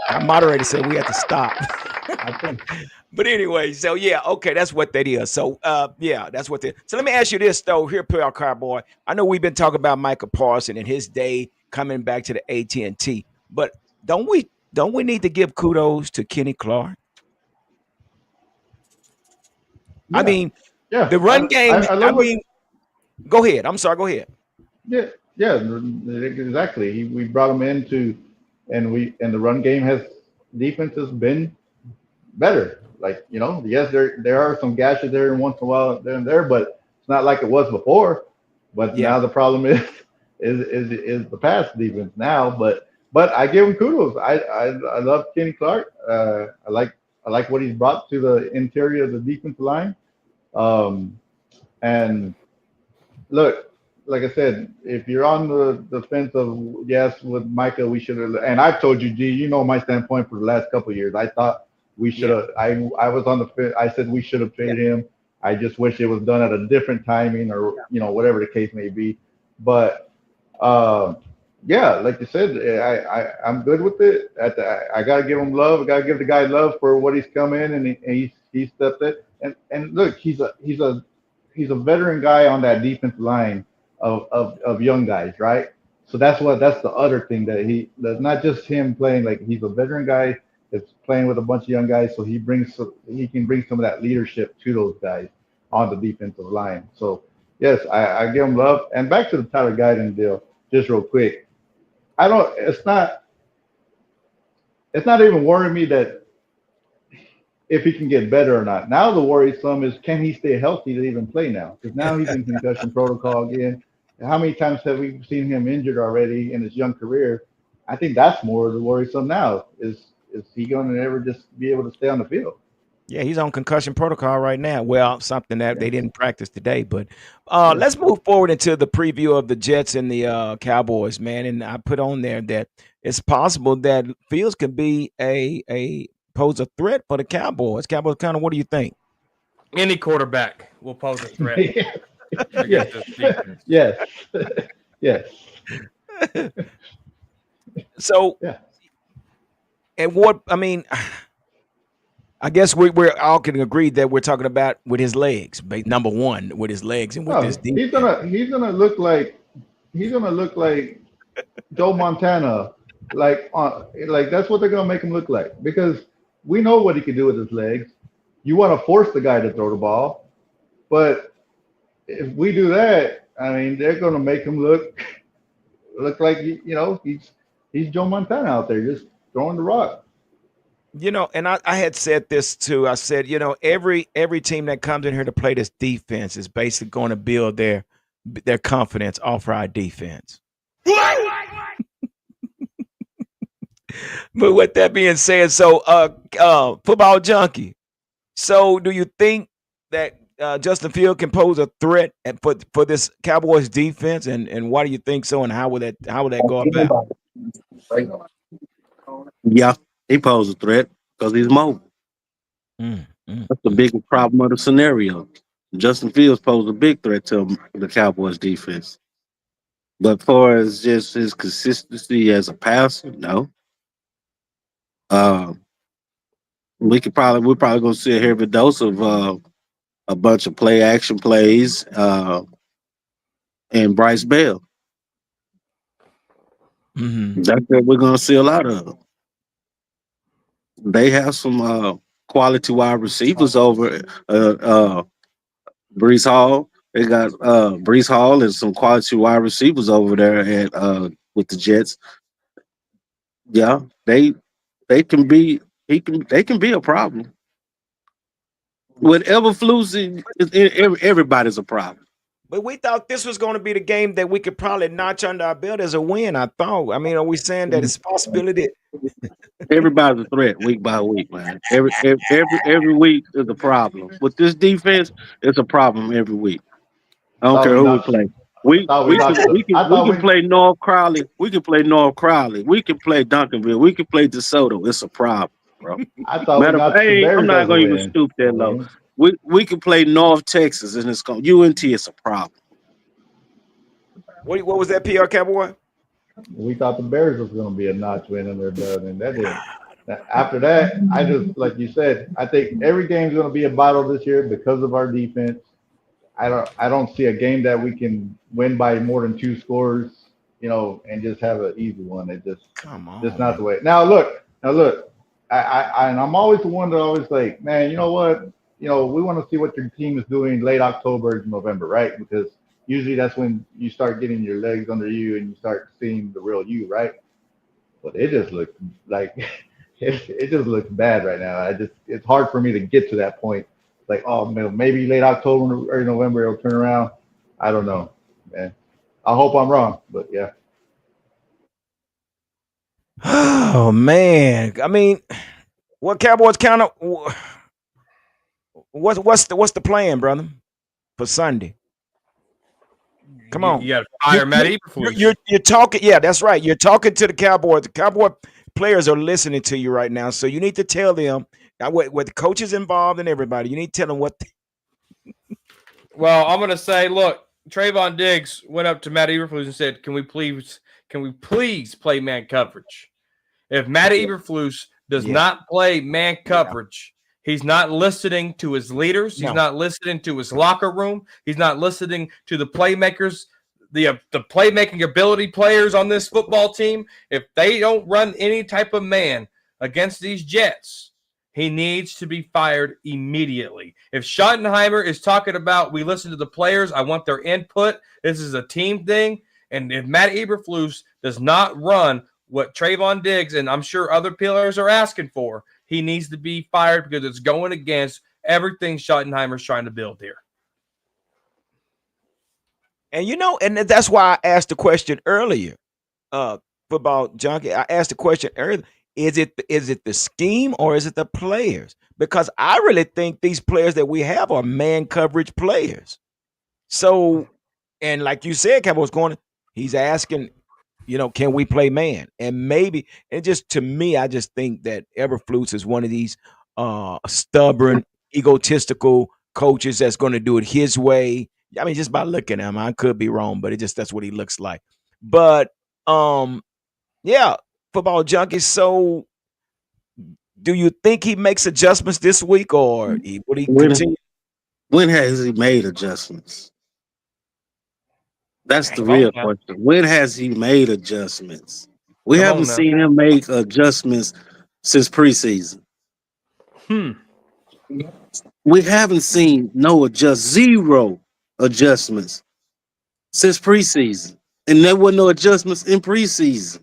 Our moderator said we have to stop. But anyway, so that's what that is. So that's what that. So let me ask you this though, here, PR Cowboy. I know we've been talking about Micah Parsons and his day coming back to the AT&T, but don't we need to give kudos to Kenny Clark? Yeah. I mean, the run game. Go ahead. I'm sorry. Go ahead. Yeah, exactly. We brought him into, and the run game defense has been better. Like, yes, there are some gashes there and once in a while there, but it's not like it was before. But now the problem is the pass defense now. But I give him kudos. I love Kenny Clark. I like what he's brought to the interior of the defensive line. And look, like I said, if you're on the fence of yes with Micah, we should have. And I've told you, G, my standpoint for the last couple of years. I thought we should have. I was on the fence. I said we should have traded him. I just wish it was done at a different timing or whatever the case may be. But like you said, I'm good with it. I gotta give him love. I gotta give the guy love for what he's come in and he stepped it. And look, he's a veteran guy on that defensive line of young guys, right? So that's the other thing that's not just him playing, like he's a veteran guy that's playing with a bunch of young guys, so he can bring some of that leadership to those guys on the defensive line. So yes, I give him love. And back to the Tyler Guyton deal, just real quick. It's not even worrying me that if he can get better or not. Now the worrisome is, can he stay healthy to even play now? Because now he's in concussion protocol again. How many times have we seen him injured already in his young career? I think that's more the worrisome now. Is he going to ever just be able to stay on the field? Yeah, he's on concussion protocol right now. Well, something that Yeah, they didn't practice today. But yeah. let's move forward into the preview of the Jets and the Cowboys, man. And I put on there that it's possible that Fields could be a pose a threat for the Cowboys. Cowboys, kind of, what do you think? Any quarterback will pose a threat yes, against this defense. yes, yes, So, yeah. and what I mean, I guess we're all can agree that we're talking about with his legs. Number one, with his legs and with this Oh, defense. he's gonna look like Joe Montana, like that's what they're gonna make him look like because we know what he can do with his legs. You want to force the guy to throw the ball, but if we do that, I mean, they're gonna make him look like he's Joe Montana out there just throwing the rock. And I had said this too. I said, every team that comes in here to play this defense is basically going to build their confidence off our defense. But with that being said, so football junkie. So do you think that Justin Field can pose a threat for this Cowboys defense, and why do you think so, and how would that go about? Yeah, he poses a threat because he's mobile. Mm, mm, That's the mm. biggest problem of the scenario. Justin Fields posed a big threat to the Cowboys defense. But far as just his consistency as a passer, no. Uh, we're probably gonna see a heavy dose of a bunch of play action plays and Bryce Bell. Mhm. That's what we're gonna see a lot of. They have some quality wide receivers over Brees Hall. They got Brees Hall and some quality wide receivers over there at with the Jets. Yeah, they can be they can be a problem. With Everflus, everybody's a problem. But we thought this was going to be the game that we could probably notch under our belt as a win. I thought. I mean, are we saying that it's a possibility? Everybody's a threat week by week, man. Every week is a problem. With this defense, it's a problem every week. I I don't thought care we who we knocked. play. I thought we knocked. I We thought can we. play North Crowley. We can play North Crowley. We can play Duncanville. We can play DeSoto. It's a problem, bro. I thought we Matter of fact, notched the I'm Bears not as a gonna even win. stoop A that low. win. We can play North Texas and it's going UNT. It's a problem. What was that, PR Cowboy? We thought the Bears was going to be a notch win in their belt, and that didn't. After that, I just like you said, I think every game's going to be a battle this year because of our defense. I don't see a game that we can win by more than 2 scores, and just have an easy one. It Come just on, not man. the way. Now look. And I'm always the one that always like, man, you know what? We want to see what your team is doing late October, November, right? Because usually that's when you start getting your legs under you and you start seeing the real you, right? But it just looks like it just looks bad right now. It's hard for me to get to that point. Like, oh man, maybe late October or November it'll turn around. I don't know, man. I hope I'm wrong, but yeah. Oh man. I mean, what Cowboys count up? What's the plan, brother, for Sunday? Come on. You got to fire Matt Eberflus. You're talking. Yeah, that's right. You're talking to the Cowboys. The Cowboy players are listening to you right now, so you need to tell them with the coaches involved and everybody. You need to tell them what. Well, I'm going to say, look, Trayvon Diggs went up to Matt Eberflus and said, "Can we please play man coverage?" If Matt Eberflus does Yeah. not play man coverage, he's not listening to his leaders. He's No. not listening to his locker room. He's not listening to the playmakers, the playmaking ability players on this football team. If they don't run any type of man against these Jets, he needs to be fired immediately. If Schottenheimer is talking about we listen to the players, I want their input, this is a team thing, and if Matt Eberflus does not run what Trayvon Diggs and I'm sure other players are asking for, he needs to be fired because it's going against everything Schottenheimer's trying to build here. And and that's why I asked the question earlier. Football junkie. I asked the question earlier. Is it the scheme or is it the players? Because I really think these players that we have are man coverage players. So, and like you said, Cowboys going, he's asking, can we play man? And maybe, and just to me, I just think that Eberflus is one of these stubborn, egotistical coaches that's going to do it his way. I mean, just by looking at him, I could be wrong, but that's what he looks like. But yeah, football junkie. So, do you think he makes adjustments this week, or would he continue? When has he made adjustments? That's the real question. When has he made adjustments? We haven't seen him make adjustments since preseason. We haven't seen zero adjustments since preseason. And there were no adjustments in preseason.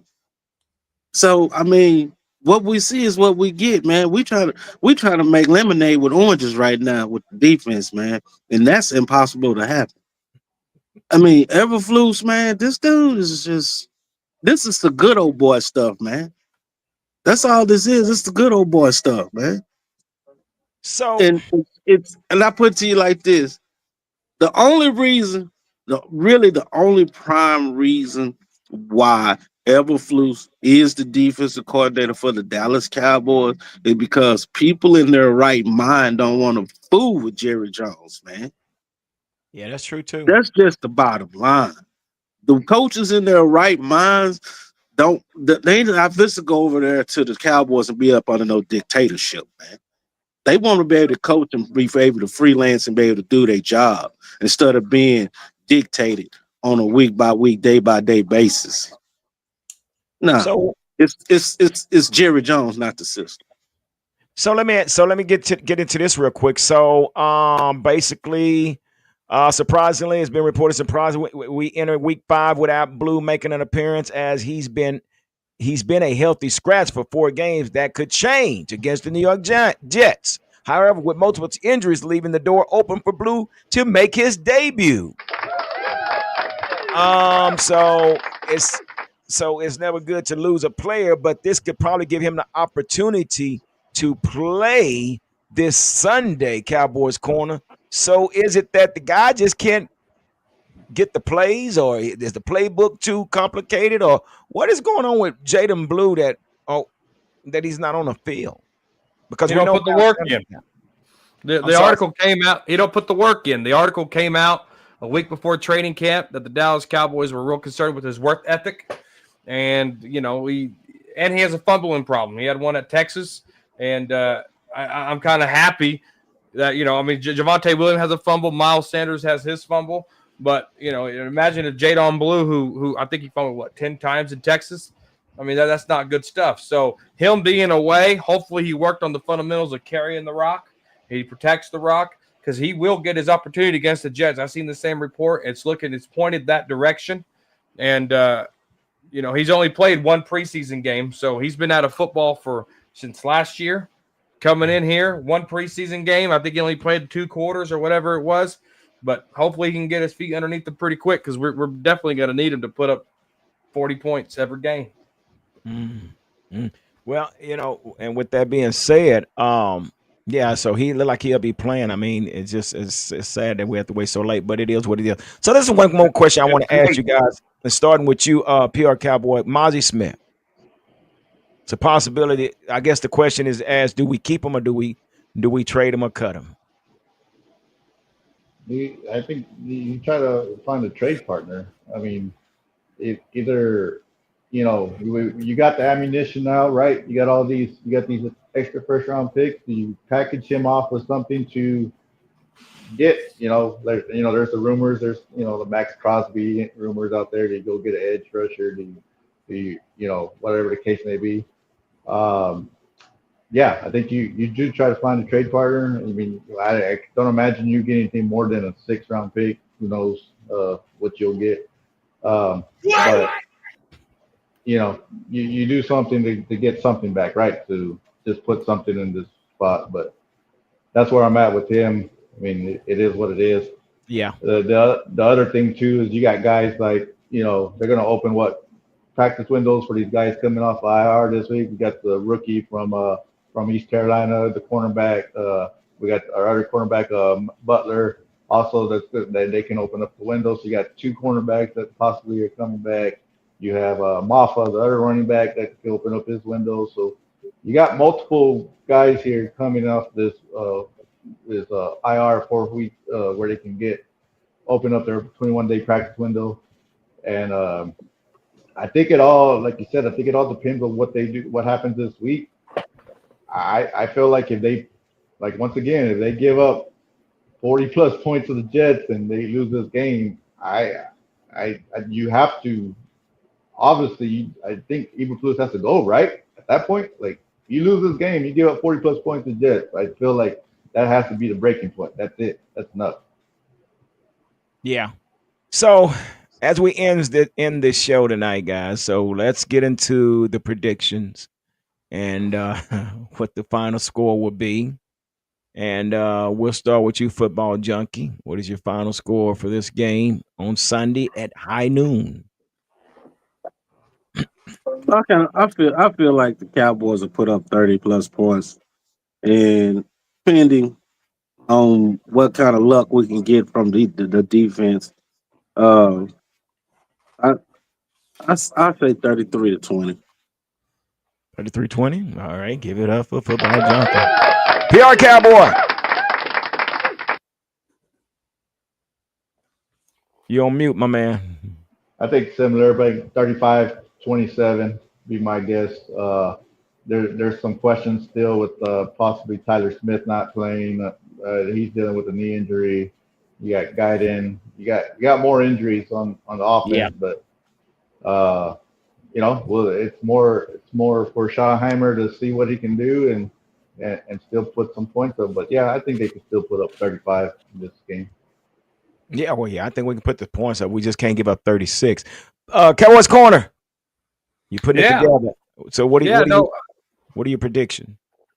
So, I mean, what we see is what we get, man. We trying to make lemonade with oranges right now with the defense, man. And that's impossible to happen. I mean, Eberflus, man, this dude is this is the good old boy stuff, man. That's all this is. It's the good old boy stuff, man. So, and I put it to you like this: the only prime reason why Eberflus is the defensive coordinator for the Dallas Cowboys is because people in their right mind don't want to fool with Jerry Jones, man. Yeah, that's true too. That's just the bottom line. The coaches in their right minds they not to go over there to the Cowboys and be up under no dictatorship, man. They want to be able to coach and be able to freelance and be able to do their job instead of being dictated on a week by week, day by day basis. No, so it's Jerry Jones, not the system. So let me get into this real quick. So basically, surprisingly, it's been reported surprisingly we enter week 5 without Blue making an appearance, as he's been a healthy scratch for 4 games. That could change against the New York Jets. However, with multiple injuries leaving the door open for Blue to make his debut. So it's never good to lose a player, but this could probably give him the opportunity to play this Sunday, Cowboys corner. So is it that the guy just can't get the plays, or is the playbook too complicated, or what is going on with Jaden Blue that he's not on the field? Because we don't put the work in. The article came out. He don't put the work in. The article came out a week before training camp that the Dallas Cowboys were real concerned with his work ethic, and he has a fumbling problem. He had one at Texas, and I'm kind of happy that Javonte Williams has a fumble, Miles Sanders has his fumble, but imagine if Jaden Blue, who I think he fumbled 10 times in Texas. I mean that's not good stuff. So him being away, hopefully he worked on the fundamentals of carrying the rock. He protects the rock because he will get his opportunity against the Jets. I've seen the same report. It's pointed that direction, and he's only played 1 preseason game, so he's been out of football since last year. Coming in here, 1 preseason game. I think he only played 2 quarters or whatever it was, but hopefully he can get his feet underneath him pretty quick because we're definitely going to need him to put up 40 points every game. Mm-hmm. Well, and with that being said, yeah, so he looked like he'll be playing. I mean, it's sad that we have to wait so late, but it is what it is. So this is one more question I want to ask you guys, and starting with you, PR Cowboy, Mozzie Smith. It's a possibility. I guess the question is asked: do we keep him or do we trade him or cut him? I think you try to find a trade partner. I mean, either you got the ammunition now, right? You got these extra first round picks. You package him off with something to get. There's the rumors. There's the Max Crosby rumors out there to go get an edge rusher. Whatever the case may be. Yeah, I think you do try to find a trade partner. I mean, I don't imagine you getting anything more than a 6th round pick. Who knows what you'll get? But you do something to get something back, right? To just put something in this spot. But that's where I'm at with him. I mean, it is what it is. Yeah. The other thing too is you got guys like they're gonna open what practice windows for these guys coming off IR this week. We got the rookie from East Carolina, the cornerback. We got our other cornerback Butler. Also, that they can open up the window. So you got two cornerbacks that possibly are coming back. You have Maffa, the other running back that can open up his window. So you got multiple guys here coming off this IR 4 week where they can open up their 21-day practice window. And I think it all, like you said, I think it all depends on what they do, what happens this week. I feel like once again, if they give up 40 plus points to the Jets and they lose this game, you have to obviously. I think Eberflus has to go right at that point. Like you lose this game, you give up 40 plus points to the Jets. I feel like that has to be the breaking point. That's it. That's enough. Yeah. So as we end this show tonight, guys, so let's get into the predictions and what the final score will be. And we'll start with you, Football Junkie. What is your final score for this game on Sunday at high noon? I feel like the Cowboys will put up 30 plus points, and depending on what kind of luck we can get from the defense, uh, I I say 33-20. 33-20. All right, give it up for Football Junkie. PR Cowboy. You on mute, my man. I think similar, but 35-27 be my guess. There's some questions still with possibly Tyler Smith not playing. He's dealing with a knee injury. You got Guyton. You got more injuries on the offense, but well, it's more for Schottenheimer to see what he can do and still put some points up. But yeah, I think they can still put up 35 in this game. Yeah, well, I think we can put the points up. We just can't give up 36. Cowboys Corner. You putting it together. So what are your predictions?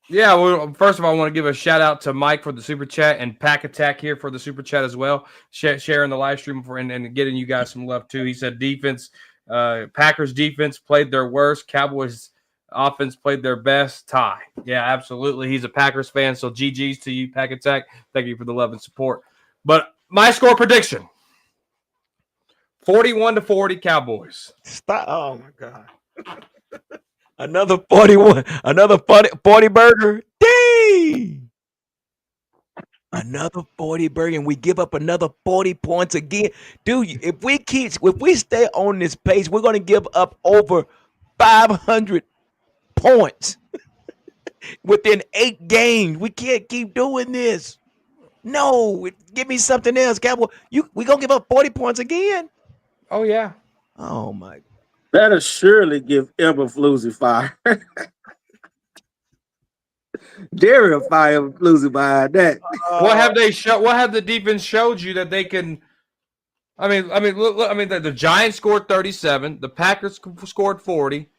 Yeah, well, first of all, I want to give a shout out to Mike for the super chat and Pack Attack here for the super chat as well, sharing the live stream and getting you guys some love too. He said defense, Packers defense played their worst, Cowboys offense played their best. Tie. Yeah, absolutely. He's a Packers fan, so GG's to you, Pack Attack. Thank you for the love and support. But my score prediction: 41-40 Cowboys. Stop! Oh my God. Another 41, another 40 burger. Dang! Another 40 burger, and we give up another 40 points again. Dude, if we stay on this pace, we're gonna give up over 500 points within 8 games. We can't keep doing this. No, give me something else, Cowboy. We gonna give up 40 points again? Oh yeah. Oh my. That'll surely give Eberflus fire. Jerry will fire Eberflus behind that. What have they show? What have the defense showed you that they can? I mean, look, the Giants scored 37. The Packers scored 40.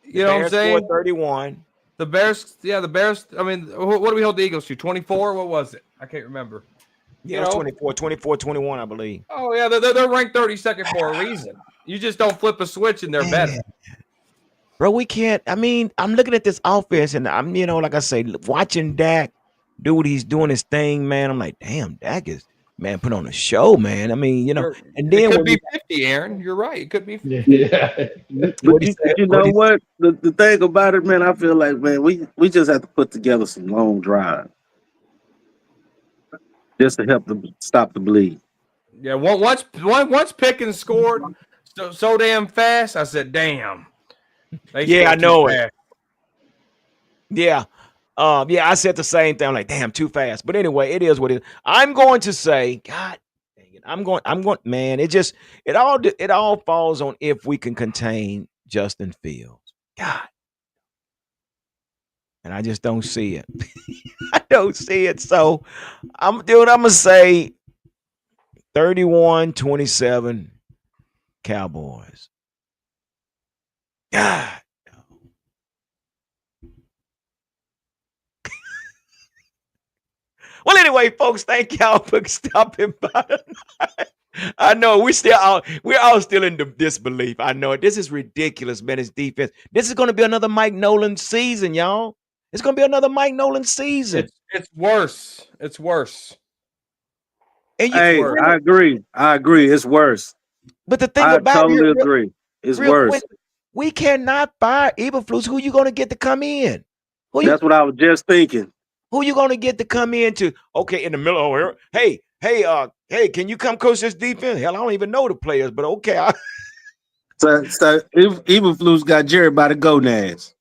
You know what I'm saying? 31. The Bears. I mean, what do we hold the Eagles to? 24. What was it? I can't remember. Yeah, 24, 21, I believe. Oh yeah, they're ranked 32nd for a reason. You just don't flip a switch and they're better. Bro, we can't. I mean, I'm looking at this offense and I'm, like I say, watching Dak do what he's doing his thing, man. I'm like, damn, Dak is, man, put on a show, man. I mean, and then it could be 50, Aaron. You're right. It could be 50. Yeah. But you know what? The thing about it, man, I feel like, man, we just have to put together some long drives just to help them stop the bleed. Yeah, once Pickens scored so damn fast, I said, damn. Yeah, I know it. Yeah. I said the same thing. I'm like, damn, too fast. But anyway, it is what it is. I'm going to say, God dang it. I'm going, man, it all falls on if we can contain Justin Fields. God. And I just don't see it. I don't see it. So I'm gonna say 31-27 Cowboys. God. anyway, folks, thank y'all for stopping by. I know we're all still in disbelief. I know it. This is ridiculous, man. It's defense. This is going to be another Mike Nolan season, y'all. It's going to be another Mike Nolan season. It's worse. It's worse. And Hey, I agree. It's worse. But the thing I about totally agree. It's worse. Quick, we cannot fire Eberflus. Who you going to get to come in? That's what I was just thinking. Who you going to get to come into? Okay, in the middle of here. Hey, can you come coach this defense? Hell, I don't even know the players, but okay. So if Eberflus got Jerry by the gonads.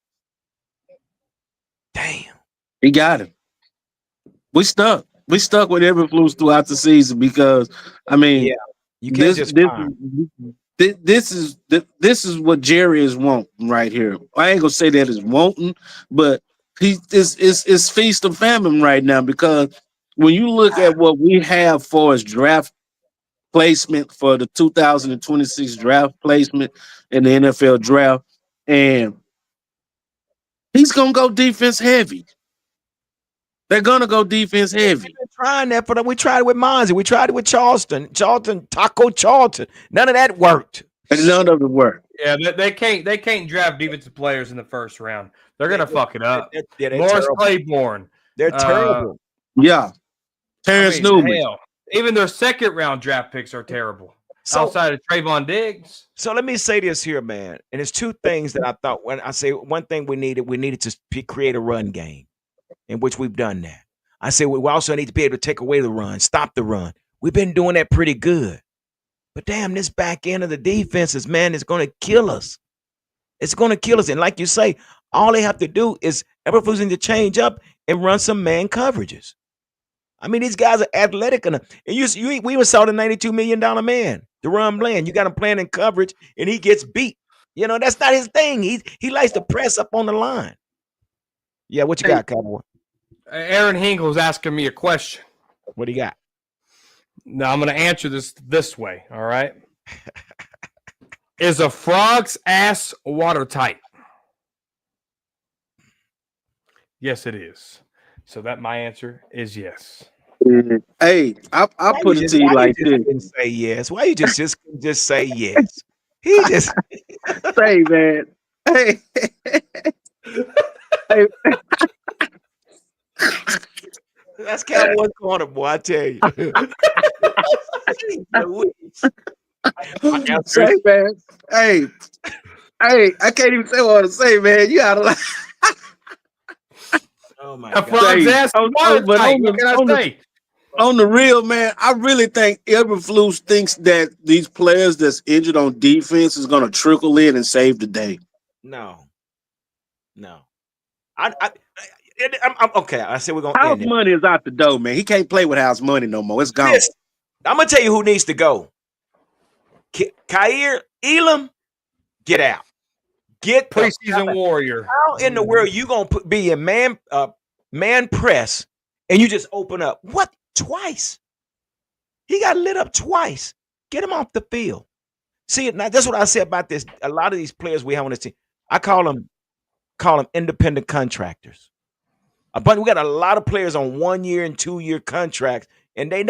Damn. He got him. We stuck with Eberflus throughout the season because I mean, you can't this is what Jerry is wanting right here. I ain't gonna say that is wanting, but it's feast and famine right now because when you look at what we have for as draft placement for the 2026 draft placement in the NFL draft, and he's gonna go defense heavy. They're gonna go defense heavy. We've been trying that we tried it with Monzy. We tried it with Charleston, Taco Charlton. None of that worked. And none of it worked. Yeah, they can't draft defensive players in the first round. They're gonna fuck it up. They're Morris terrible. Claiborne. They're terrible. Yeah. Terrence Newman. Hell, even their second round draft picks are terrible. Outside of Trayvon Diggs. So let me say this here, man. And it's two things that I thought when I say one thing we needed to create a run game, in which we've done that. I say we also need to be able to take away the run, stop the run. We've been doing that pretty good. But damn, this back end of the defenses, man, is going to kill us. It's going to kill us. And like you say, all they have to do is Eberflus need to change up and run some man coverages. I mean, these guys are athletic enough. And we even saw the $92 million man, Deron Bland. You got him playing in coverage, and he gets beat. You know, that's not his thing. He likes to press up on the line. Yeah, what you got, Cowboy? Aaron Hingle's asking me a question. What do you got? Now, I'm going to answer this way, all right? Is a frog's ass watertight? Yes, it is. So my answer is yes. Hey, I put it to you like this. Didn't say yes. Why you just say yes? He just say, man. Hey, hey. That's Cowboys corner, boy. I tell you. Say, man. Hey, I can't even say what I want to say, man. You gotta like. Oh my God. On the real, man, I really think Eberflus thinks that these players that's injured on defense is going to trickle in and save the day. No. I'm okay. I said we're going to house money is out the door, man. He can't play with house money no more. It's gone. Listen, I'm going to tell you who needs to go. Kaiir Elam, get out. Get preseason warrior. How in the world you gonna be a man press and you just open up? What? Twice? He got lit up twice. Get him off the field. See, now that's what I say about this. A lot of these players we have on this team, I call them independent contractors. But we got a lot of players on 1 year and 2 year contracts, and they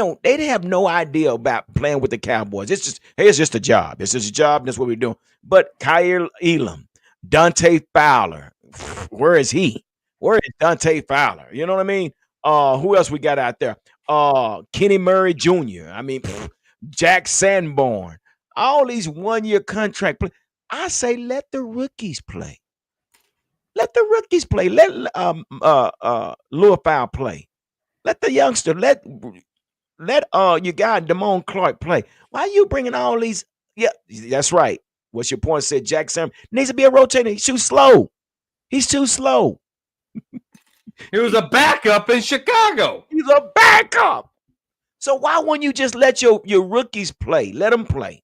have no idea about playing with the Cowboys. It's just a job. It's just a job. And that's what we're doing. But Kaiir Elam, Dante Fowler, where is he? Where is Dante Fowler? You know what I mean? Who else we got out there? Kenny Murray Jr. I mean, Jack Sanborn. All these 1 year contract play. I say let the rookies play. Let the rookies play. Let Louisville play. Let the youngster let your guy Damone Clark play. Why are you bringing all these? Yeah, that's right. What's your point? Said Jack Sam needs to be a rotator. He's too slow. He's too slow. He was a backup in Chicago. He's a backup. So why wouldn't you just let your rookies play? Let them play.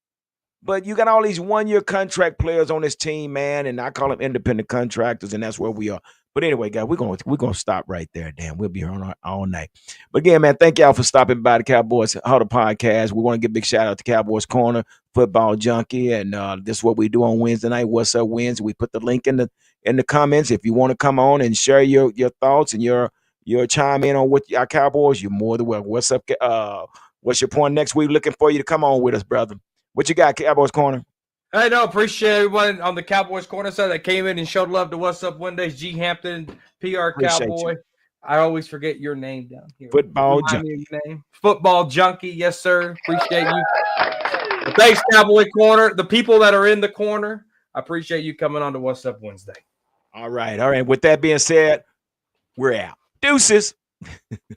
But you got all these 1 year contract players on this team, man, and I call them independent contractors, and that's where we are. But anyway, guys, we're gonna stop right there. Damn, we'll be here all night. But again, man, thank y'all for stopping by the Cowboys Huddle Podcast. We want to give a big shout out to Cowboys Corner, Football Junkie, and this is what we do on Wednesday night. What's Up Wednesday? We put the link in the comments if you want to come on and share your thoughts and your you'll chime in on what our Cowboys, you're more than welcome. What's up? What's your point next week? Looking for you to come on with us, brother. What you got, Cowboys Corner? I know. Appreciate everyone on the Cowboys Corner side that came in and showed love to What's Up Wednesdays. G Hampton, PR Appreciate Cowboy. you. I always forget your name down here. Football Remind junkie. me of your name. Football junkie. Yes, sir. Appreciate you. Well, thanks, Cowboy Corner. The people that are in the corner, I appreciate you coming on to What's Up Wednesday. All right. With that being said, we're out. Deuces.